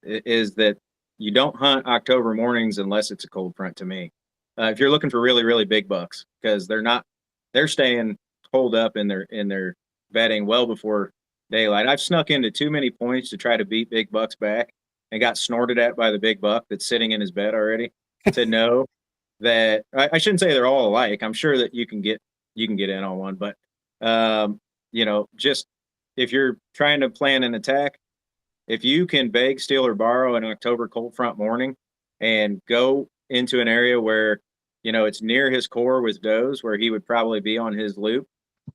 is that you don't hunt October mornings unless it's a cold front to me. If you're looking for really, really big bucks, because they're staying holed up in their bedding well before daylight. I've snuck into too many points to try to beat big bucks back and got snorted at by the big buck that's sitting in his bed already to know that I shouldn't say they're all alike. I'm sure that you can get in on one, but just if you're trying to plan an attack, if you can beg, steal, or borrow an October cold front morning and go into an area where, it's near his core with does, where he would probably be on his loop,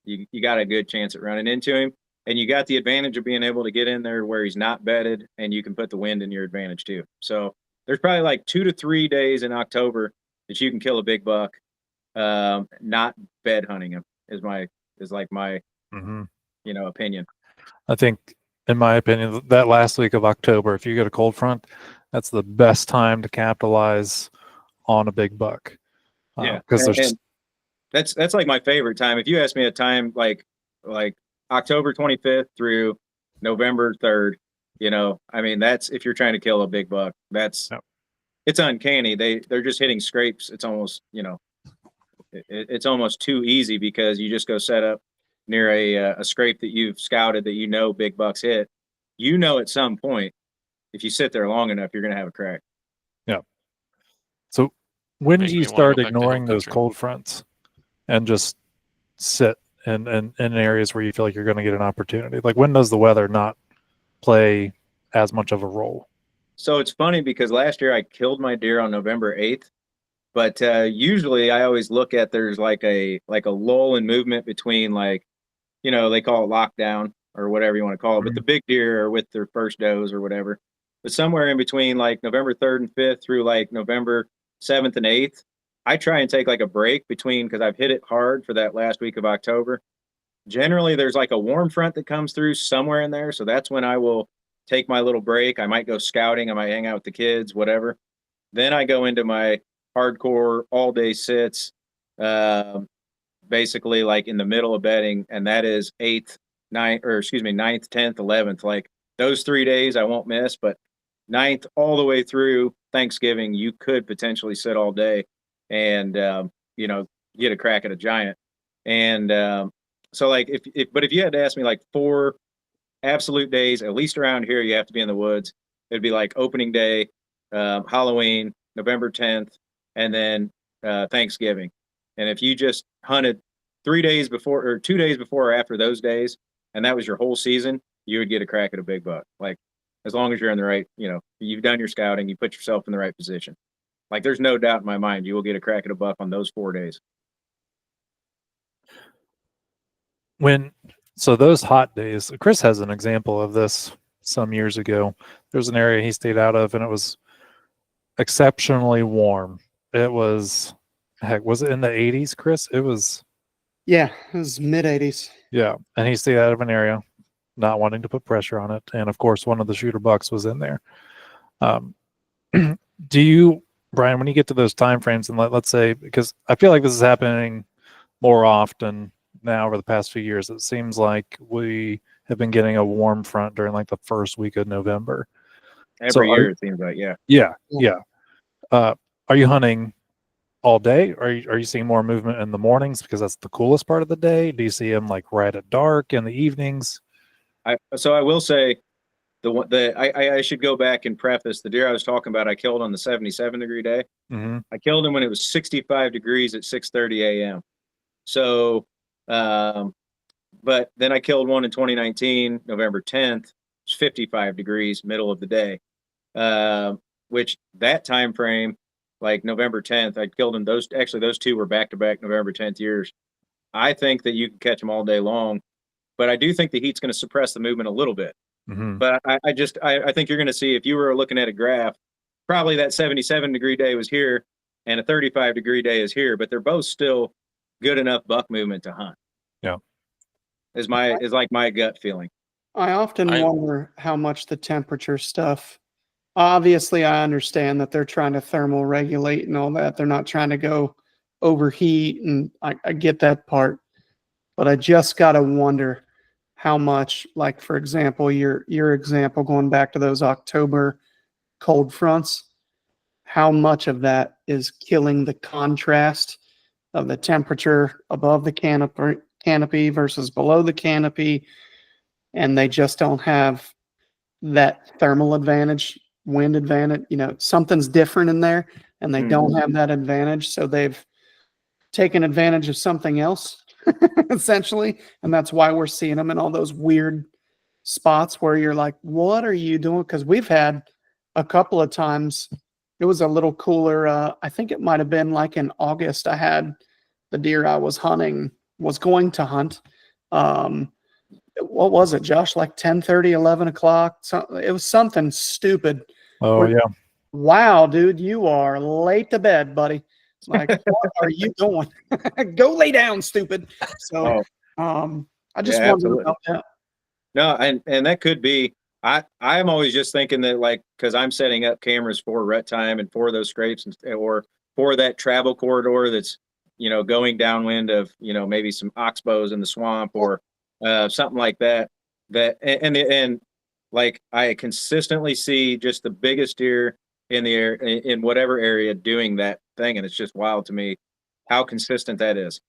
you got a good chance at running into him. And you got the advantage of being able to get in there where he's not bedded, and you can put the wind in your advantage too. So there's probably like 2 to 3 days in October that you can kill a big buck, not bed hunting him is my opinion. I think, in my opinion, that last week of October, if you get a cold front, that's the best time to capitalize on a big buck. Because that's like my favorite time. If you ask me a time like October 25th through November 3rd, that's if you're trying to kill a big buck. It's uncanny. They're just hitting scrapes. It's almost it's almost too easy because you just go set up near a scrape that you've scouted that big bucks hit. At some point, if you sit there long enough, you're going to have a crack. Yeah. So when Make do you me wanna start go back to ignoring hill those country. cold fronts and just sit in areas where you feel like you're going to get an opportunity? Like, when does the weather not play as much of a role? So it's funny because last year I killed my deer on November 8th, but usually I always look at there's like a lull in movement between they call it lockdown or whatever you want to call it, but the big deer are with their first does or whatever. But somewhere in between like November 3rd and 5th through like November 7th and 8th, I try and take like a break between because I've hit it hard for that last week of October. Generally, there's like a warm front that comes through somewhere in there. So that's when I will take my little break. I might go scouting. I might hang out with the kids, whatever. Then I go into my hardcore all day sits, basically like in the middle of bedding. And that is 9th, 10th, 11th. Like those 3 days I won't miss, but 9th all the way through Thanksgiving, you could potentially sit all day and, get a crack at a giant. And, so like if you had to ask me like 4 absolute days, at least around here, you have to be in the woods. It'd be like opening day, Halloween, November 10th, and then Thanksgiving. And if you just hunted 3 days before or 2 days before or after those days, and that was your whole season, you would get a crack at a big buck. Like as long as you're in the right, you've done your scouting, you put yourself in the right position. Like there's no doubt in my mind you will get a crack at a buck on those 4 days. So those hot days, Chris has an example of this some years ago. There's an area he stayed out of and it was exceptionally warm. It was, was it in the 80s, Chris? It was mid 80s. Yeah. And he stayed out of an area, not wanting to put pressure on it. And of course, one of the shooter bucks was in there. Do you, Brian, when you get to those time frames, and let's say, because I feel like this is happening more often now over the past few years, it seems like we have been getting a warm front during like the first week of November. Every year it seems like, yeah. Yeah. Are you hunting all day? Are you seeing more movement in the mornings because that's the coolest part of the day? Do you see them like right at dark in the evenings? I will say I should go back and preface the deer I was talking about. I killed on the 77-degree day. Mm-hmm. I killed him when it was 65 degrees at 6:30 a.m. So, but then I killed one in 2019, November 10th. It's 55 degrees, middle of the day. Which that time frame, like November 10th, I killed him. Those two were back to back November 10th years. I think that you can catch them all day long but I do think the heat's going to suppress the movement a little bit. Mhm. But I think you're going to see, if you were looking at a graph, probably that 77-degree day was here and a 35-degree day is here, but they're both still good enough buck movement to hunt. Yeah. Is like my gut feeling. I often I- wonder how much the temperature stuff. Obviously, I understand that they're trying to thermal regulate and all that. They're not trying to go overheat, and I get that part. But I just gotta wonder how much, like for example, your example going back to those October cold fronts, how much of that is killing the contrast of the temperature above the canopy versus below the canopy, and they just don't have that thermal advantage, wind advantage. Something's different in there, and they don't have that advantage. So they've taken advantage of something else, essentially. And that's why we're seeing them in all those weird spots where you're like, what are you doing? Because we've had a couple of times, it was a little cooler. I think it might have been like in August. I had the deer I was going to hunt. What was it, Josh? Like 10:30, 11 o'clock. So it was something stupid. Oh Where- yeah. Wow, dude, you are late to bed, buddy. Like, what are you doing? Go lay down, stupid. So, I just Yeah, wondered absolutely. about that. No, and that could be. I'm always just thinking that, like, because I'm setting up cameras for rut time and for those scrapes or for that travel corridor that's going downwind of maybe some oxbows in the swamp or something like that. And like I consistently see just the biggest deer in the air in whatever area doing that thing, and it's just wild to me how consistent that is.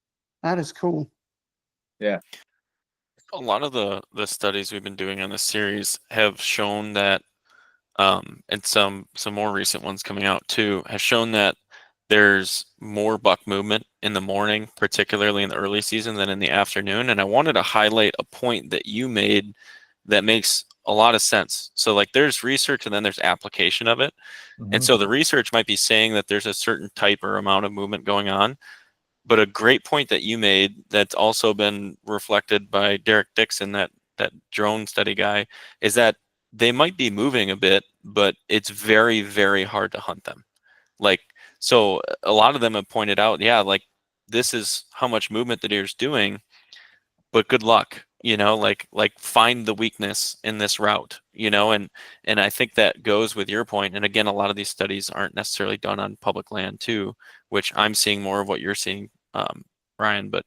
That is cool. Yeah. A lot of the studies we've been doing on this series have shown that, and some more recent ones coming out too, has shown that there's more buck movement in the morning, particularly in the early season, than in the afternoon. And I wanted to highlight a point that you made that makes a lot of sense. So like there's research and then there's application of it. And Mhm. so the research might be saying that there's a certain type or amount of movement going on. But a great point that you made that's also been reflected by Derek Dixon, that drone study guy, is that they might be moving a bit, but it's very, very hard to hunt them. Like, so a lot of them have pointed out, yeah, like this is how much movement the deer's doing, but good luck, like find the weakness in this route, and I think that goes with your point. And again, a lot of these studies aren't necessarily done on public land too, which I'm seeing more of what you're seeing, Ryan, but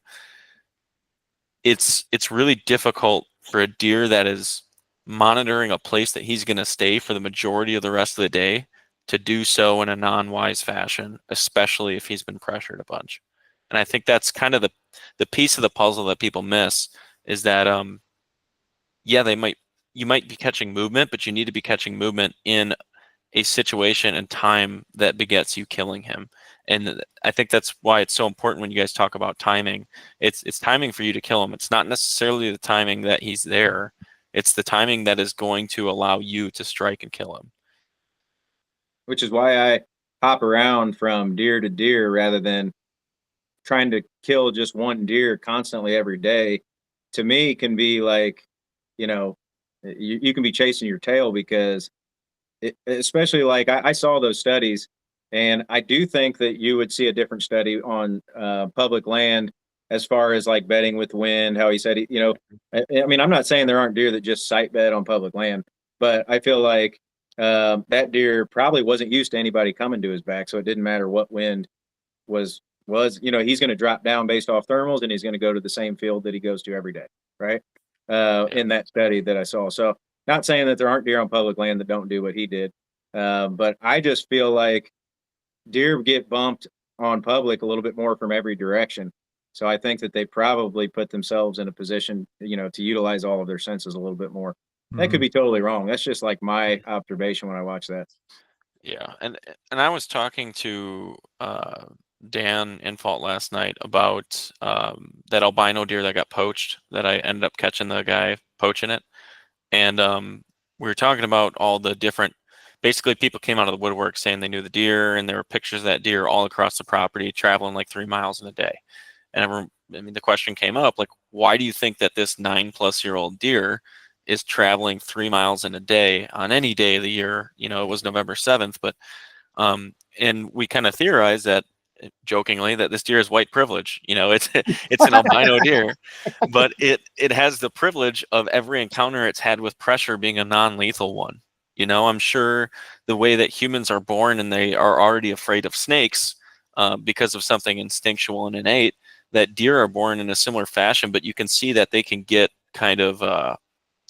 it's really difficult for a deer that is monitoring a place that he's going to stay for the majority of the rest of the day to do so in a non-wise fashion, especially if he's been pressured a bunch. And I think that's kind of the piece of the puzzle that people miss, is that yeah, you might be catching movement, but you need to be catching movement in a situation and time that begets you killing him. And I think that's why it's so important when you guys talk about timing. It's timing for you to kill him. It's not necessarily the timing that he's there. It's the timing that is going to allow you to strike and kill him. Which is why I hop around from deer to deer rather than trying to kill just one deer constantly every day. To me, can be like, you can be chasing your tail because especially like I saw those studies, and I do think that you would see a different study on public land as far as like bedding with wind. How he said, I mean, I'm not saying there aren't deer that just sight bed on public land, but I feel like that deer probably wasn't used to anybody coming to his back, so it didn't matter what wind was. He's going to drop down based off thermals, and he's going to go to the same field that he goes to every day, right? In that study that I saw. So not saying that there aren't deer on public land that don't do what he did, but I just feel like deer get bumped on public a little bit more from every direction. So I think that they probably put themselves in a position, to utilize all of their senses a little bit more. That could Mhm. be totally wrong. That's just like my observation when I watch that. Yeah, and I was talking to Dan Infault last night about that albino deer that got poached, that I ended up catching the guy poaching it. And we were talking about all the different, basically people came out of the woodwork saying they knew the deer, and there were pictures of that deer all across the property traveling like 3 miles in a day. And the question came up, like, why do you think that this 9+ year-old deer is traveling 3 miles in a day on any day of the year? It was November 7th, but and we kind of theorized that, jokingly, that this deer is white privilege. It's an albino deer, but it has the privilege of every encounter it's had with pressure being a non-lethal one. I'm sure the way that humans are born and they are already afraid of snakes because of something instinctual and innate, that deer are born in a similar fashion, but you can see that they can get kind of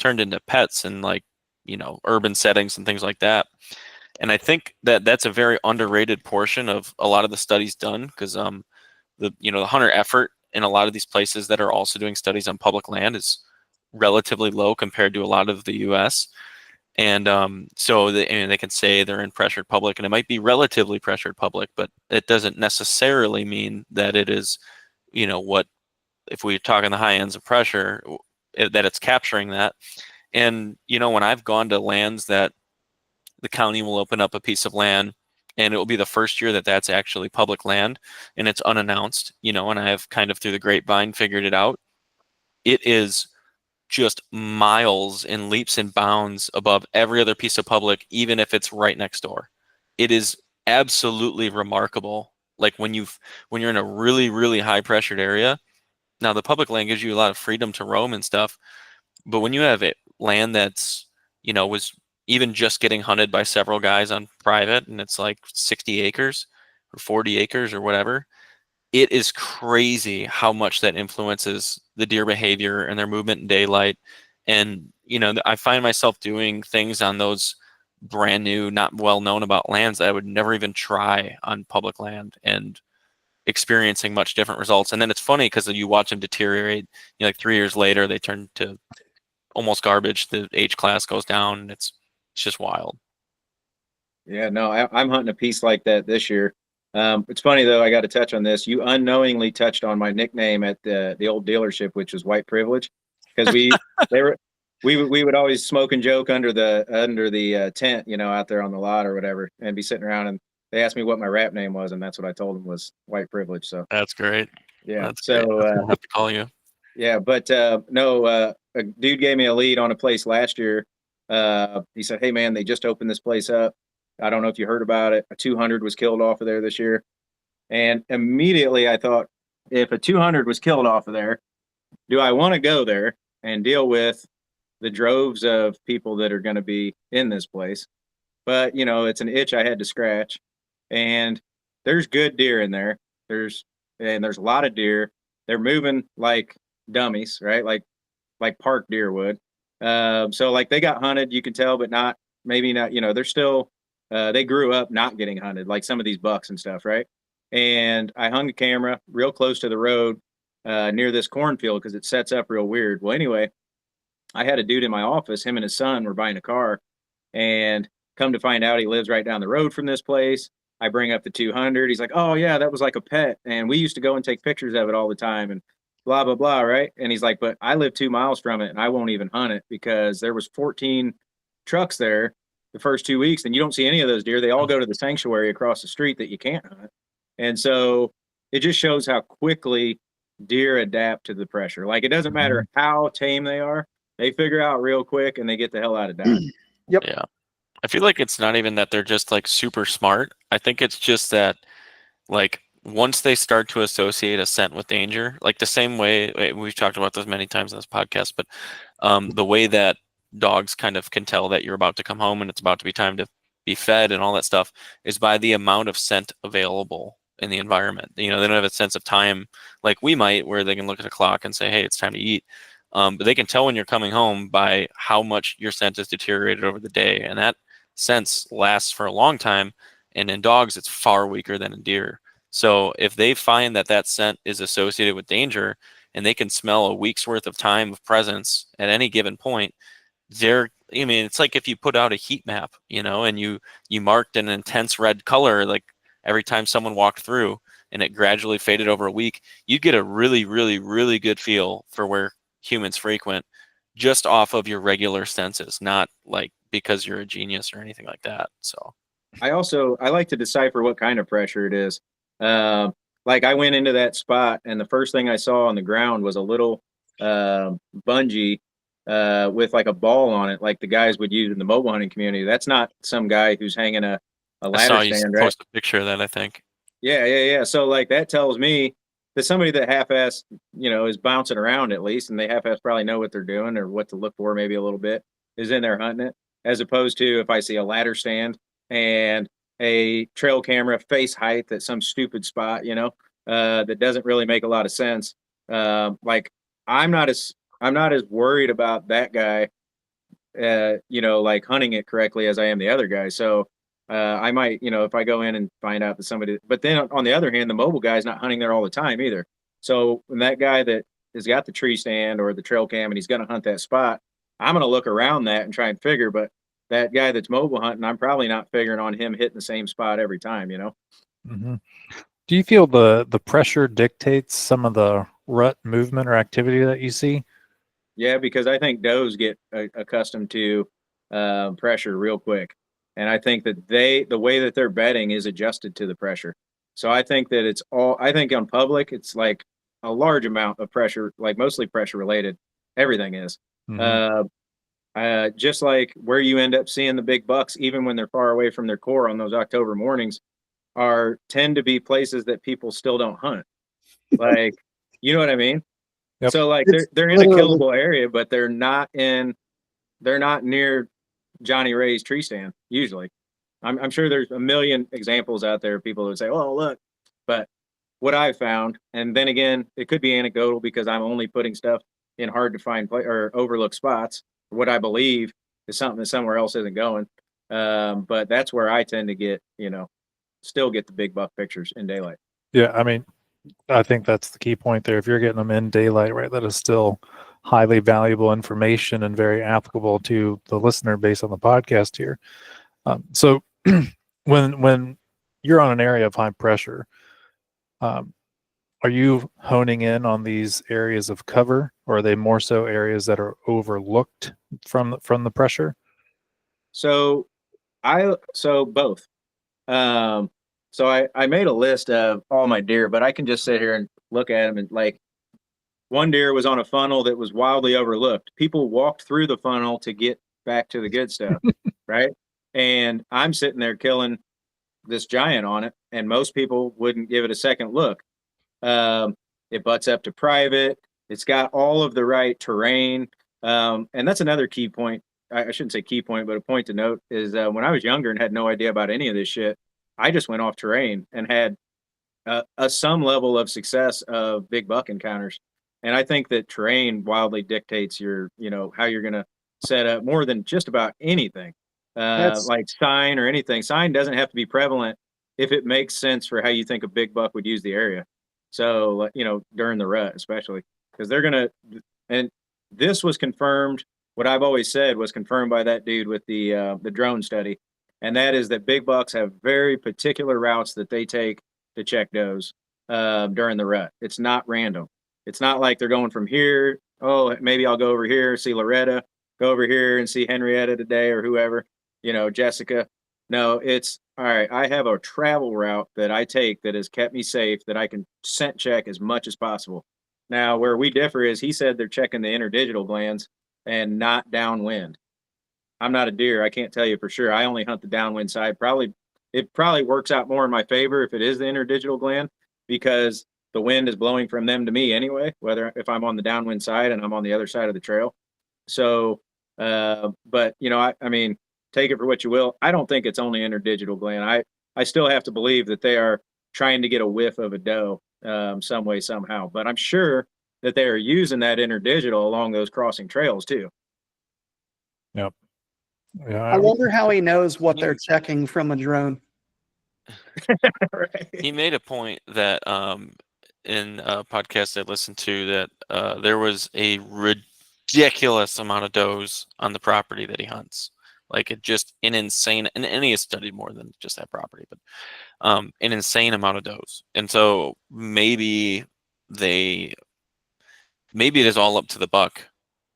turned into pets in, like, urban settings and things like that. And I think that that's a very underrated portion of a lot of the studies done, because the hunter effort in a lot of these places that are also doing studies on public land is relatively low compared to a lot of the U.S. And so they can say they're in pressured public, and it might be relatively pressured public, but it doesn't necessarily mean that it is, what, if we're talking the high ends of pressure, that it's capturing that. And, when I've gone to lands that the county will open up a piece of land, and it will be the first year that that's actually public land and it's unannounced, and I have kind of through the grapevine figured it out. It is just miles in leaps and bounds above every other piece of public, even if it's right next door. It is absolutely remarkable. Like when you're in a really, really high pressured area. Now the public land gives you a lot of freedom to roam and stuff, but when you have land that's, was even just getting hunted by several guys on private, and it's like 60 acres or 40 acres or whatever, it is crazy how much that influences the deer behavior and their movement in daylight. And, I find myself doing things on those brand new, not well known about lands that I would never even try on public land, and experiencing much different results. And then it's funny because you watch them deteriorate, like 3 years later, they turn to almost garbage. The age class goes down, and it's just wild. Yeah, no, I'm hunting a piece like that this year. It's funny though, I got to touch on this. You unknowingly touched on my nickname at the old dealership, which was White Privilege, because we would always smoke and joke under the tent, out there on the lot or whatever, and be sitting around, and they asked me what my rap name was, and that's what I told them was White Privilege. So That's great. yeah, That's great. I'll have to call you. Yeah, but no, a dude gave me a lead on a place last year. He said, "Hey man, they just opened this place up. I don't know if you heard about it. A 200 was killed off of there this year." And immediately I thought, if a 200 was killed off of there, do I want to go there and deal with the droves of people that are going to be in this place? But, it's an itch I had to scratch. And there's good deer in there. There's a lot of deer. They're moving like dummies, right? Like park deer would. So like they got hunted, you can tell, but maybe not, they're still, they grew up not getting hunted, like some of these bucks and stuff, right? And I hung a camera real close to the road near this cornfield because it sets up real weird. Well, anyway, I had a dude in my office, him and his son were buying a car, and come to find out he lives right down the road from this place. I bring up the 200. He's like, "Oh yeah, that was like a pet, and we used to go and take pictures of it all the time," and blah blah blah, right? And he's like, "But I live 2 miles from it, and I won't even hunt it because there was 14 trucks there the first 2 weeks, and you don't see any of those deer. They all go to the sanctuary across the street that you can't hunt." And so it just shows how quickly deer adapt to the pressure. Like it doesn't matter how tame they are, they figure out real quick and they get the hell out of Dodge. Yep. Yeah. I feel like it's not even that they're just like super smart. I think it's just that, like, once they start to associate a scent with danger, like the same way we've talked about this many times in this podcast, but the way that dogs kind of can tell that you're about to come home and it's about to be time to be fed and all that stuff is by the amount of scent available in the environment. They don't have a sense of time like we might, where they can look at a clock and say, "Hey, it's time to eat." But they can tell when you're coming home by how much your scent has deteriorated over the day. And that sense lasts for a long time. And in dogs, it's far weaker than in deer. So if they find that that scent is associated with danger and they can smell a week's worth of time of presence at any given point, it's like if you put out a heat map, and you marked an intense red color, like every time someone walked through, and it gradually faded over a week, you'd get a really, really, really good feel for where humans frequent just off of your regular senses, not like because you're a genius or anything like that. So I like to decipher what kind of pressure it is. like I went into that spot and the first thing I saw on the ground was a little bungee with like a ball on it, like the guys would use in the mobile hunting community. That's not some guy who's hanging a I ladder saw you stand, right? post a picture of that, I think. Yeah. So like that tells me that somebody that half-ass, is bouncing around at least, and they half-ass probably know what they're doing or what to look for maybe a little bit, is in there hunting it. As opposed to if I see a ladder stand and a trail camera face height at some stupid spot, that doesn't really make a lot of sense. Like I'm not as worried about that guy, like hunting it correctly as I am the other guy. So I might, if I go in and find out that somebody, but then on the other hand, the mobile guy's not hunting there all the time either. So when that guy that has got the tree stand or the trail cam and he's going to hunt that spot, I'm going to look around that and try and figure. But that guy that's mobile hunting, I'm probably not figuring on him hitting the same spot every time, Mm-hmm. Do you feel the pressure dictates some of the rut movement or activity that you see? Yeah, because I think does get accustomed to pressure real quick, and I think that the way that they're bedding is adjusted to the pressure. So I think that it's all. I think on public, it's like a large amount of pressure, like mostly pressure related. Everything is. Mm-hmm. Just like where you end up seeing the big bucks, even when they're far away from their core on those October mornings, tend to be places that people still don't hunt. Like, you know what I mean? Yep. So like It's they're in a literally- killable area, but they're not near Johnny Ray's tree stand usually. I'm sure there's a million examples out there of people that say, "Oh, look," but what I found, and then again, it could be anecdotal because I'm only putting stuff in hard to find or overlooked spots. What I believe is something that somewhere else isn't going. But that's where I tend to get, still get the big buck pictures in daylight. Yeah, I mean, I think that's the key point there. If you're getting them in daylight, right, that is still highly valuable information and very applicable to the listener based on the podcast here. So when you're on an area of high pressure, are you honing in on these areas of cover, or are they more so areas that are overlooked from the pressure? So both. So I made a list of all my deer, but I can just sit here and look at them and like one deer was on a funnel that was wildly overlooked. People walked through the funnel to get back to the good stuff, right? And I'm sitting there killing this giant on it, and most people wouldn't give it a second look. It butts up to private. It's got all of the right terrain. And that's another key point. I shouldn't say key point, but a point to note is when I was younger and had no idea about any of this shit, I just went off terrain and had some level of success of big buck encounters. And I think that terrain wildly dictates your, how you're going to set up more than just about anything, That's like sign or anything. Sign doesn't have to be prevalent if it makes sense for how you think a big buck would use the area. So, during the rut, especially because they're going to, and this was confirmed. What I've always said was confirmed by that dude with the drone study. And that is that big bucks have very particular routes that they take to check does during the rut. It's not random. It's not like they're going from here. Oh, maybe I'll go over here, see Loretta, go over here and see Henrietta today or whoever, Jessica. No, it's all right. I have a travel route that I take that has kept me safe that I can scent check as much as possible. Now, where we differ is he said they're checking the interdigital glands and not downwind. I'm not a deer. I can't tell you for sure. I only hunt the downwind side. It probably works out more in my favor if it is the interdigital gland because the wind is blowing from them to me anyway, whether if I'm on the downwind side and I'm on the other side of the trail. So, but I mean, take it for what you will. I don't think it's only interdigital gland. I still have to believe that they are trying to get a whiff of a doe some way, somehow. But I'm sure that they are using that interdigital along those crossing trails too. Yep. Yeah. I wonder how he knows what they're checking from a drone. Right. He made a point that in a podcast I listened to that there was a ridiculous amount of does on the property that he hunts. Like an insane, and he has studied more than just that property, but an insane amount of does. And so maybe it is all up to the buck,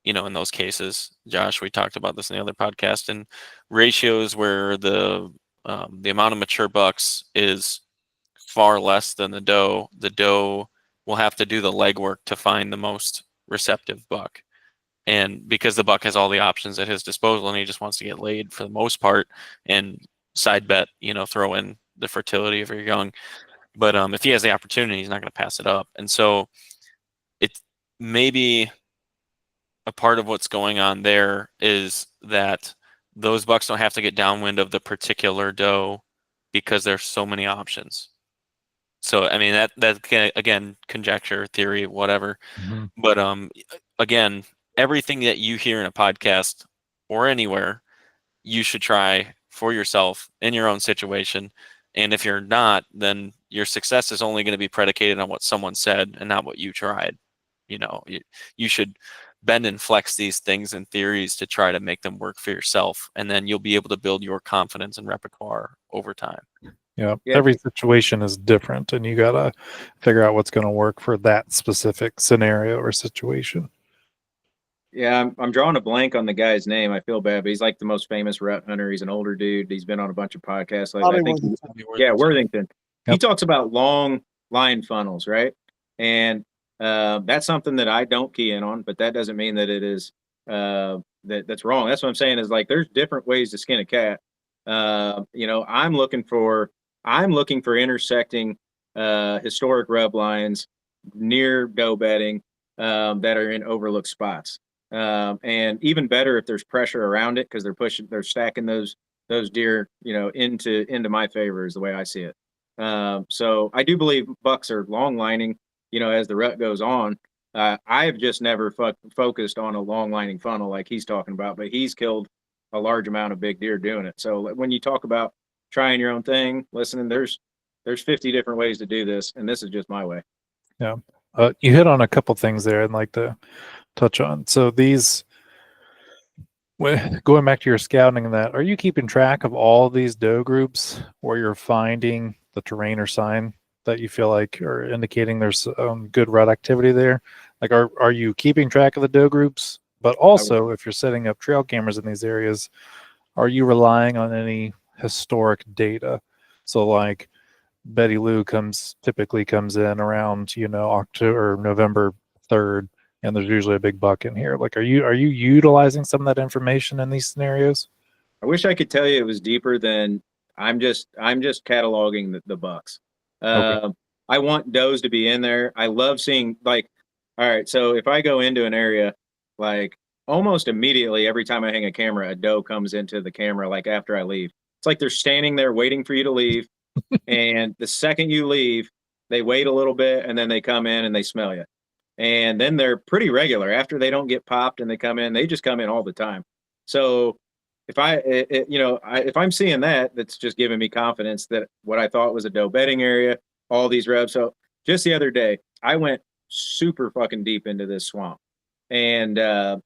in those cases. Josh, we talked about this in the other podcast, and ratios where the amount of mature bucks is far less than the doe will have to do the legwork to find the most receptive buck. And because the buck has all the options at his disposal and he just wants to get laid for the most part and side bet, throw in the fertility of your young. But if he has the opportunity, he's not going to pass it up. And so it maybe a part of what's going on there is that those bucks don't have to get downwind of the particular doe because there's so many options. So, I mean, that can, again, conjecture, theory, whatever. Mhm. But again, everything that you hear in a podcast or anywhere, you should try for yourself in your own situation. And if you're not, then your success is only going to be predicated on what someone said and not what you tried. You should bend and flex these things and theories to try to make them work for yourself. And then you'll be able to build your confidence and repertoire over time. Yeah, Yeah. every situation is different, and you gotta figure out what's going to work for that specific scenario or situation. Yeah, I'm drawing a blank on the guy's name. I feel bad, but he's like the most famous rut hunter. He's an older dude. He's been on a bunch of podcasts lately. Probably I think wasn't. yeah, Worthington. He Yep. talks about long line funnels, right? And that's something that I don't key in on, but that doesn't mean that it is that's wrong. That's what I'm saying is like there's different ways to skin a cat. I'm looking for intersecting historic rub lines near doe bedding that are in overlooked spots. And even better if there's pressure around it because they're stacking those deer, into my favor is the way I see it. So I do believe bucks are long lining, as the rut goes on. I've just never focused on a long lining funnel like he's talking about, but he's killed a large amount of big deer doing it. So when you talk about trying your own thing, listening, there's 50 different ways to do this, and this is just my way. Yeah. You hit on a couple things there I'd like to touch on. So going back to your scouting and that, are you keeping track of all these doe groups where you're finding the terrain or sign that you feel like are indicating there's good rut activity there? Like, are you keeping track of the doe groups? But also, if you're setting up trail cameras in these areas, are you relying on any historic data? So like Betty Lou typically comes in around, October or November 3rd, and there's usually a big buck in here. Like, are you utilizing some of that information in these scenarios? I wish I could tell you it was deeper than I'm just cataloging the bucks. Okay. I want does to be in there. I love seeing like, all right, so if I go into an area, like almost immediately every time I hang a camera, a doe comes into the camera like after I leave. It's like they're standing there waiting for you to leave. And the second you leave, they wait a little bit and then they come in and they smell you. And then they're pretty regular after they don't get popped and they come in, they just come in all the time. So if if I'm seeing that, that's just giving me confidence that what I thought was a doe bedding area, all these rubs. So just the other day, I went super fucking deep into this swamp, and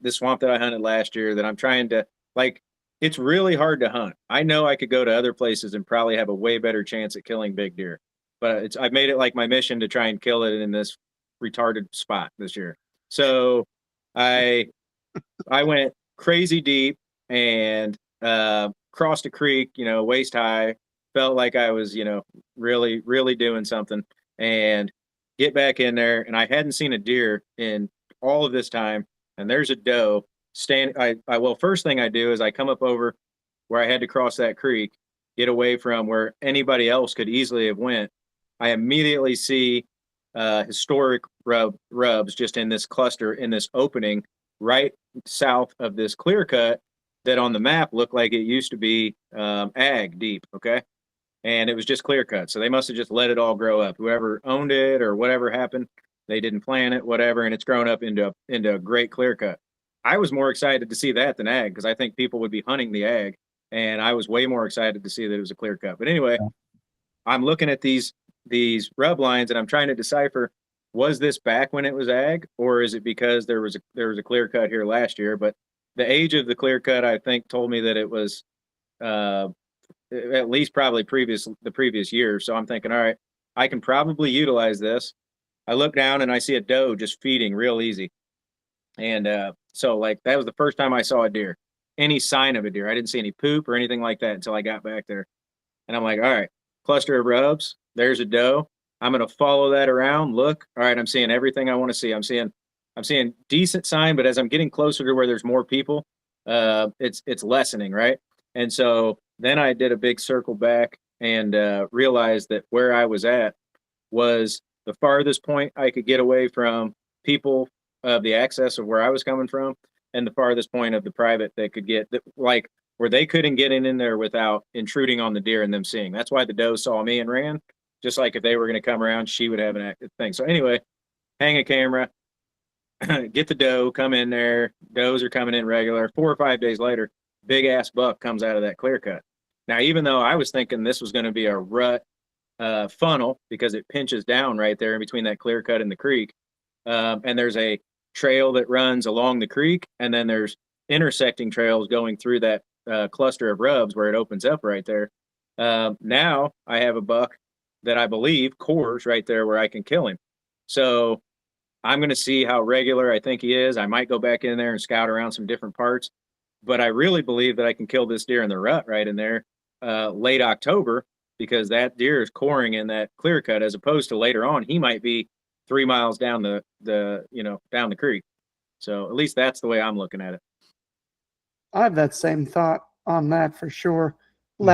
this swamp that I hunted last year that I'm trying to like. It's really hard to hunt. I know I could go to other places and probably have a way better chance at killing big deer, but I've made it like my mission to try and kill it in this retarded spot this year. So I went crazy deep and crossed a creek, waist high, felt like I was, really, really doing something, and get back in there. And I hadn't seen a deer in all of this time. And there's a doe well, first thing I do is I come up over where I had to cross that creek, get away from where anybody else could easily have went. I immediately see historic rubs just in this cluster, in this opening right south of this clear cut that on the map looked like it used to be ag deep. Okay. And it was just clear cut. So they must have just let it all grow up. Whoever owned it or whatever happened, they didn't plan it, whatever. And it's grown up into a great clear cut. I was more excited to see that than ag because I think people would be hunting the ag. And I was way more excited to see that it was a clear cut. But anyway, I'm looking at these rub lines and I'm trying to decipher, was this back when it was ag, or is it because there was a clear cut here last year? But the age of the clear cut, I think, told me that it was at least probably the previous year. So I'm thinking, all right, I can probably utilize this. I look down and I see a doe just feeding real easy. And so like that was the first time I saw a deer, any sign of a deer. I didn't see any poop or anything like that until I got back there. And I'm like, all right, cluster of rubs. There's a doe. I'm going to follow that around. Look, all right, I'm seeing everything I want to see. I'm seeing decent sign, but as I'm getting closer to where there's more people, it's lessening, right? And so then I did a big circle back and realized that where I was at was the farthest point I could get away from people of the access of where I was coming from, and the farthest point of the private they could get, like where they couldn't get in there without intruding on the deer and them seeing. That's why the doe saw me and ran. Just like if they were going to come around, she would have an active thing. So anyway, hang a camera, get the doe, come in there. Does are coming in regular. 4 or 5 days later, big ass buck comes out of that clear cut. Now, even though I was thinking this was going to be a rut funnel because it pinches down right there in between that clear cut and the creek, and there's a trail that runs along the creek, and then there's intersecting trails going through that cluster of rubs where it opens up right there. Now I have a buck that I believe cores right there where I can kill him. So I'm going to see how regular I think he is. I might go back in there and scout around some different parts, but I really believe that I can kill this deer in the rut right in there late October, because that deer is coring in that clear cut, as opposed to later on, he might be 3 miles down down the creek. So at least that's the way I'm looking at it. I have that same thought on that for sure. Mhm.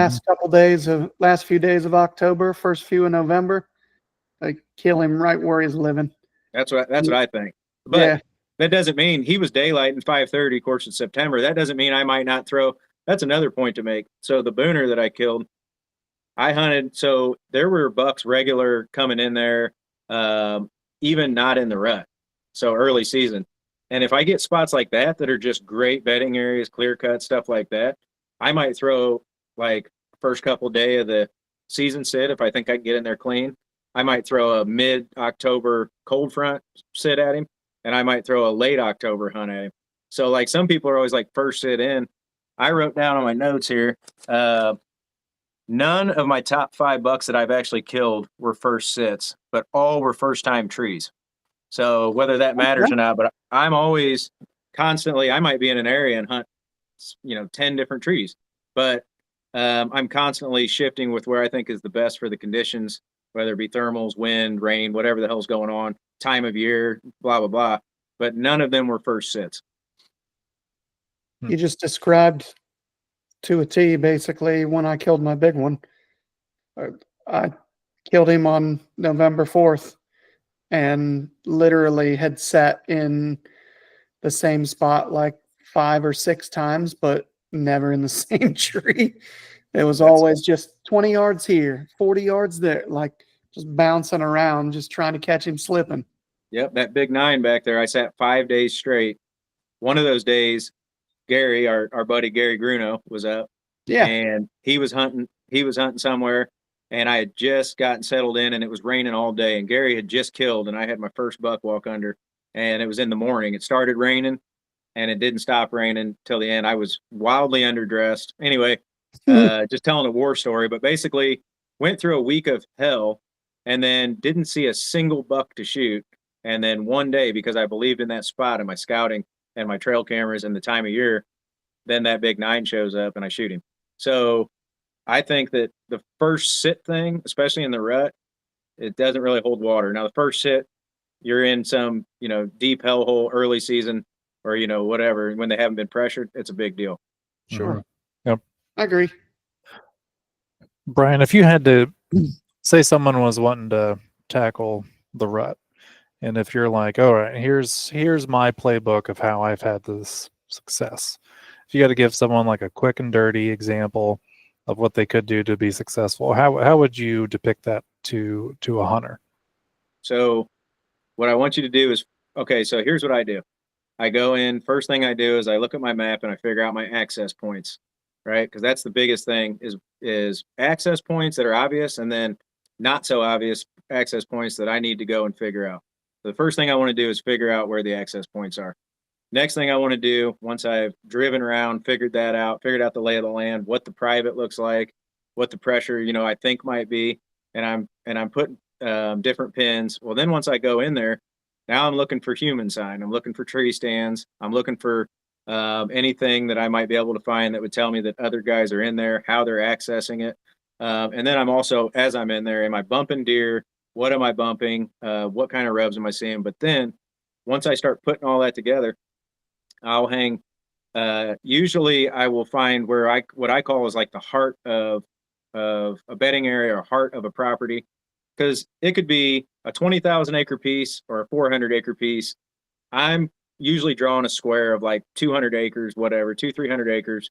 Last few days of October, first few of November, like kill him right where he's living. That's what I think. But Yeah. that doesn't mean he was daylight in 5:30 course in September. That doesn't mean I might not throw. That's another point to make. So the booner that I killed, I hunted. So there were bucks regular coming in there, even not in the rut. So early season. And if I get spots like that that are just great bedding areas, clear cut, stuff like that, I might throw like first couple day of the season sit if I think I can get in there clean. I might throw a mid-October cold front sit at him, and I might throw a late October hunt at him. So like some people are always like first sit in. I wrote down on my notes here, none of my top 5 bucks that I've actually killed were first sits, but all were first time trees. So whether that matters or not, but I'm always constantly, I might be in an area and hunt, 10 different trees, but I'm constantly shifting with where I think is the best for the conditions, whether it be thermals, wind, rain, whatever the hell's going on, time of year, blah, blah, blah. But none of them were first sits. You just described to a T basically when I killed my big one. I killed him on November 4th and literally had sat in the same spot like 5 or 6 times, but never in the same tree. It was always just 20 yards here, 40 yards there, like just bouncing around, just trying to catch him slipping. Yep, that big 9 back there, I sat 5 days straight. One of those days, Gary, our buddy Gary Gruno, was up. Yeah. And he was hunting somewhere, and I had just gotten settled in, and it was raining all day, and Gary had just killed, and I had my first buck walk under, and it was in the morning. It started raining, and it didn't stop raining till the end. I was wildly underdressed. Anyway, just telling a war story, but basically went through a week of hell and then didn't see a single buck to shoot. And then one day, because I believed in that spot and my scouting and my trail cameras and the time of year, then that big 9 shows up and I shoot him. So I think that the first sit thing, especially in the rut, it doesn't really hold water. Now the first sit, you're in some, deep hellhole early season or, whatever, when they haven't been pressured, it's a big deal. Sure. Yep. I agree. Brian, if you had to say someone was wanting to tackle the rut, and if you're like, all right, here's my playbook of how I've had this success. If you got to give someone like a quick and dirty example of what they could do to be successful, how would you depict that to a hunter? So what I want you to do is, okay, so here's what I do. I go in, first thing I do is I look at my map and I figure out my access points, right? Because that's the biggest thing is access points that are obvious, and then not so obvious access points that I need to go and figure out. So the first thing I want to do is figure out where the access points are. Next thing I want to do, once I've driven around, figured out the lay of the land, what the private looks like, what the pressure, I think might be, and I'm putting different pins. Well, then once I go in there, now I'm looking for human sign. I'm looking for tree stands. I'm looking for anything that I might be able to find that would tell me that other guys are in there, how they're accessing it. And then I'm also, as I'm in there, am I bumping deer? What am I bumping? What kind of rubs am I seeing? But then once I start putting all that together, I'll hang. Usually I will find where what I call is like the heart of a bedding area or heart of a property, because it could be a 20,000 acre piece or a 400 acre piece. I'm usually drawing a square of like 200 acres, whatever, 300 acres,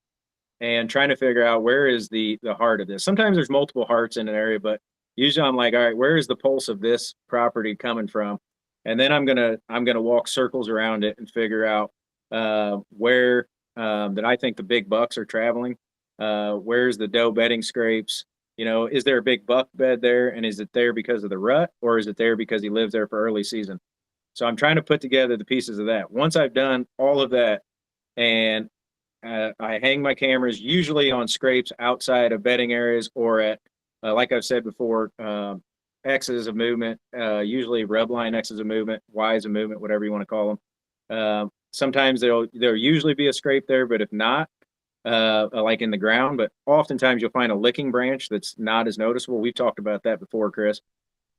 and trying to figure out where is the heart of this. Sometimes there's multiple hearts in an area, but usually I'm like, all right, where is the pulse of this property coming from? And then I'm gonna walk circles around it and figure out where that I think the big bucks are traveling. Where's the doe bedding scrapes? Is there a big buck bed there, and is it there because of the rut, or is it there because he lives there for early season? So I'm trying to put together the pieces of that. Once I've done all of that, and I hang my cameras usually on scrapes outside of bedding areas or at, like I've said before, X's of movement, usually rub line X's of movement, Y's of movement, whatever you want to call them. Sometimes there'll usually be a scrape there, but if not, like in the ground, but oftentimes you'll find a licking branch that's not as noticeable. We've talked about that before, Chris.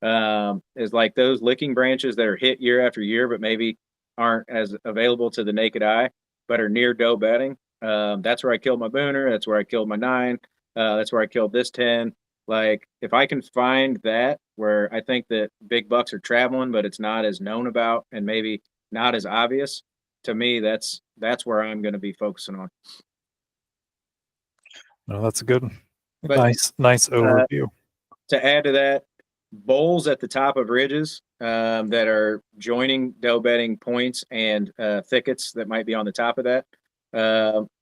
Is like those licking branches that are hit year after year, but maybe aren't as available to the naked eye, but are near doe bedding. That's where I killed my booner. That's where I killed my 9. That's where I killed this 10. Like, if I can find that where I think that big bucks are traveling, but it's not as known about and maybe not as obvious, to me, that's where I'm going to be focusing on. No, that's a good, But, nice overview. To add to that, bowls at the top of ridges that are joining doe bedding points and thickets that might be on the top of that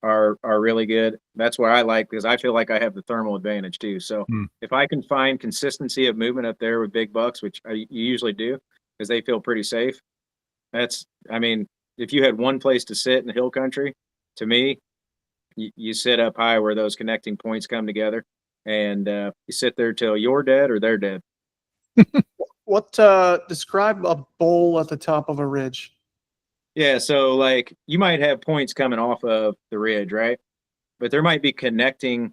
are really good. That's where I like, because I feel like I have the thermal advantage too. So if I can find consistency of movement up there with big bucks, which you usually do, because they feel pretty safe. If you had one place to sit in the hill country, to me, you sit up high where those connecting points come together, and you sit there till you're dead or they're dead. What describe a bowl at the top of a ridge? Yeah, so like you might have points coming off of the ridge, right? But there might be connecting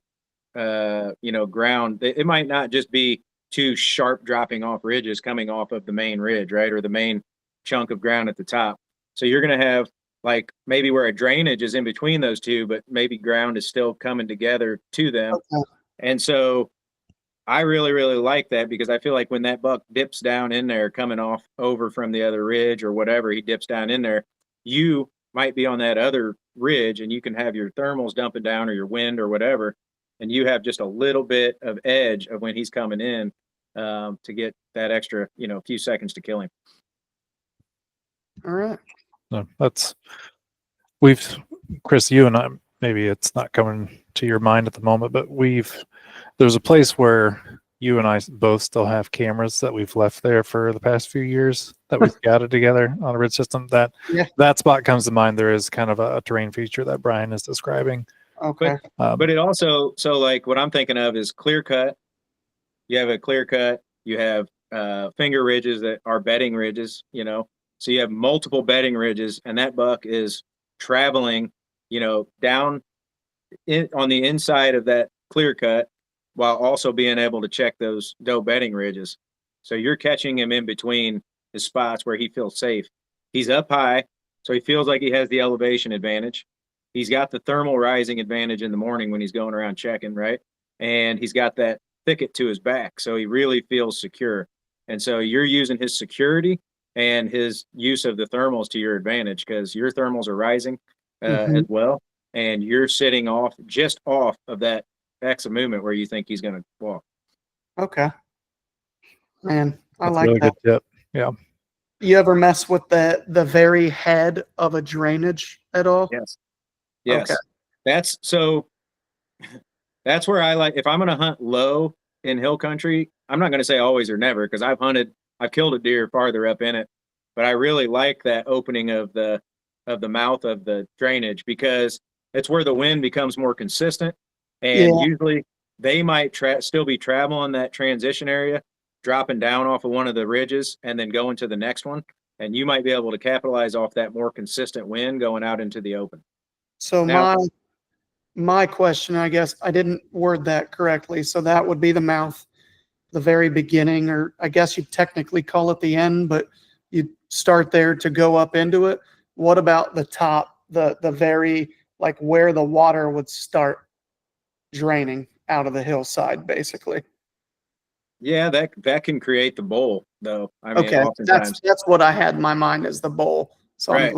ground. It might not just be two sharp dropping off ridges coming off of the main ridge, right? Or the main chunk of ground at the top. So you're going to have like maybe where a drainage is in between those two, but maybe ground is still coming together to them. Okay. And so I really, really like that, because I feel like when that buck dips down in there, coming off over from the other ridge or whatever, he dips down in there, you might be on that other ridge and you can have your thermals dumping down or your wind or whatever. And you have just a little bit of edge of when he's coming in to get that extra, few seconds to kill him. All right. No, Chris, you and I, maybe it's not coming to your mind at the moment, but there's a place where you and I both still have cameras that we've left there for the past few years that we've gathered together on a ridge system. That spot comes to mind. There is kind of a terrain feature that Brian is describing. Okay. But it also, so like what I'm thinking of is clear cut. You have a clear cut, you have finger ridges that are bedding ridges, so you have multiple bedding ridges, and that buck is traveling, down on the inside of that clear cut, while also being able to check those doe bedding ridges. So you're catching him in between the spots where he feels safe. He's up high, so he feels like he has the elevation advantage. He's got the thermal rising advantage in the morning when he's going around checking, right? And he's got that thicket to his back, so he really feels secure. And so you're using his security and his use of the thermals to your advantage, because your thermals are rising as well, and you're sitting just off of that X of movement where you think he's going to walk. Okay. Man, I That's like a really that. good tip. Yeah. You ever mess with the very head of a drainage at all? Yes. Okay. That's where I like, if I'm going to hunt low in hill country, I'm not going to say always or never, because I've killed a deer farther up in it, but I really like that opening of the mouth of the drainage, because it's where the wind becomes more consistent. And usually they might still be traveling that transition area, dropping down off of one of the ridges and then going to the next one. And you might be able to capitalize off that more consistent wind going out into the open. So Now, my question, I guess I didn't word that correctly. So that would be the mouth, the very beginning, or I guess you'd technically call it the end, but you'd start there to go up into it. What about the top, the very, like where the water would start draining out of the hillside, basically? Yeah, that can create the bowl, though. I mean, Okay, oftentimes. that's what I had in my mind as the bowl. So Right.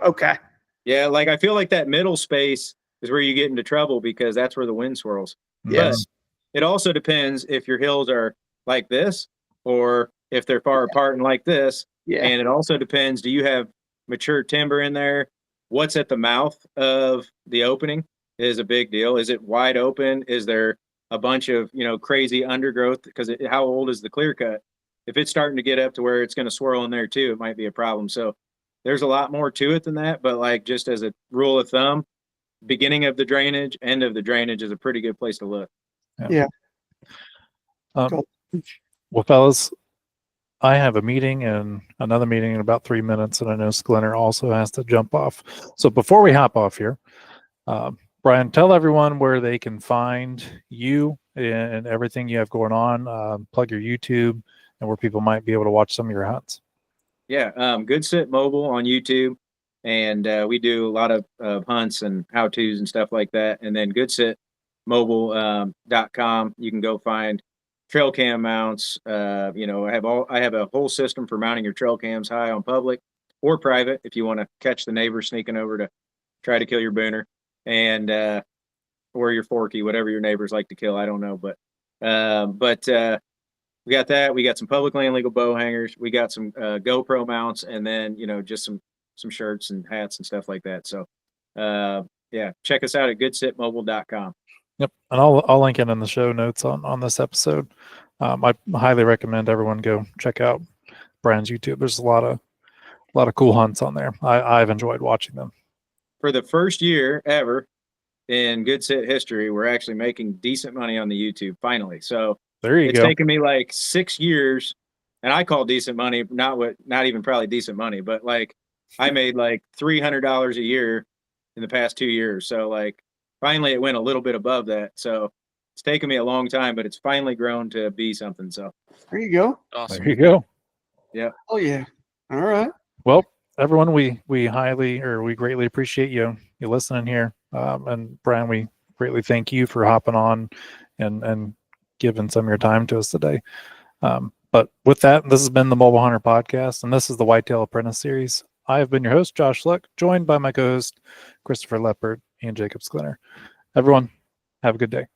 Okay. Yeah, like I feel like that middle space is where you get into trouble because that's where the wind swirls. Yes. It also depends if your hills are like this or if they're far apart and like this. Yeah. And it also depends, do you have mature timber in there? What's at the mouth of the opening is a big deal. Is it wide open? Is there a bunch of, crazy undergrowth? Because how old is the clear cut? If it's starting to get up to where it's going to swirl in there too, it might be a problem. So there's a lot more to it than that. But like just as a rule of thumb, beginning of the drainage, end of the drainage is a pretty good place to look. Yeah. Well, fellas, I have a meeting and another meeting in about 3 minutes, and I know Sklenar also has to jump off. So before we hop off here, Brian, tell everyone where they can find you and everything you have going on. Plug your YouTube and where people might be able to watch some of your hunts. Yeah, Good Sit Mobile on YouTube, and we do a lot of hunts and how-tos and stuff like that. And then goodsitmobile.com, you can go find trail cam mounts. I have a whole system for mounting your trail cams high on public or private if you want to catch the neighbor sneaking over to try to kill your booner, and or your forky, whatever your neighbors like to kill. I don't know, but we got that. We got some public land legal bow hangers. We got some GoPro mounts, and then just some shirts and hats and stuff like that. So yeah, check us out at goodsitmobile.com. Yep, and I'll link it in the show notes on this episode. I highly recommend everyone go check out Brian's YouTube. There's a lot of cool hunts on there. I've enjoyed watching them. For the first year ever in Good Sit history, we're actually making decent money on the YouTube finally. So there you it's go. taken me like 6 years, and I call decent money not even probably decent money, but like I made like $300 a year in the past 2 years. So like finally it went a little bit above that. So it's taken me a long time, but it's finally grown to be something. So there you go. Awesome. There you go. Yeah. Oh yeah. All right. Well, everyone, we greatly appreciate you listening here. And Brian, we greatly thank you for hopping on and giving some of your time to us today. But with that, this has been the Mobile Hunter Podcast, and this is the Whitetail Apprentice Series. I have been your host, Josh Luck, joined by my co-host, Christopher Leppert and Jacob Sklenar. Everyone, have a good day.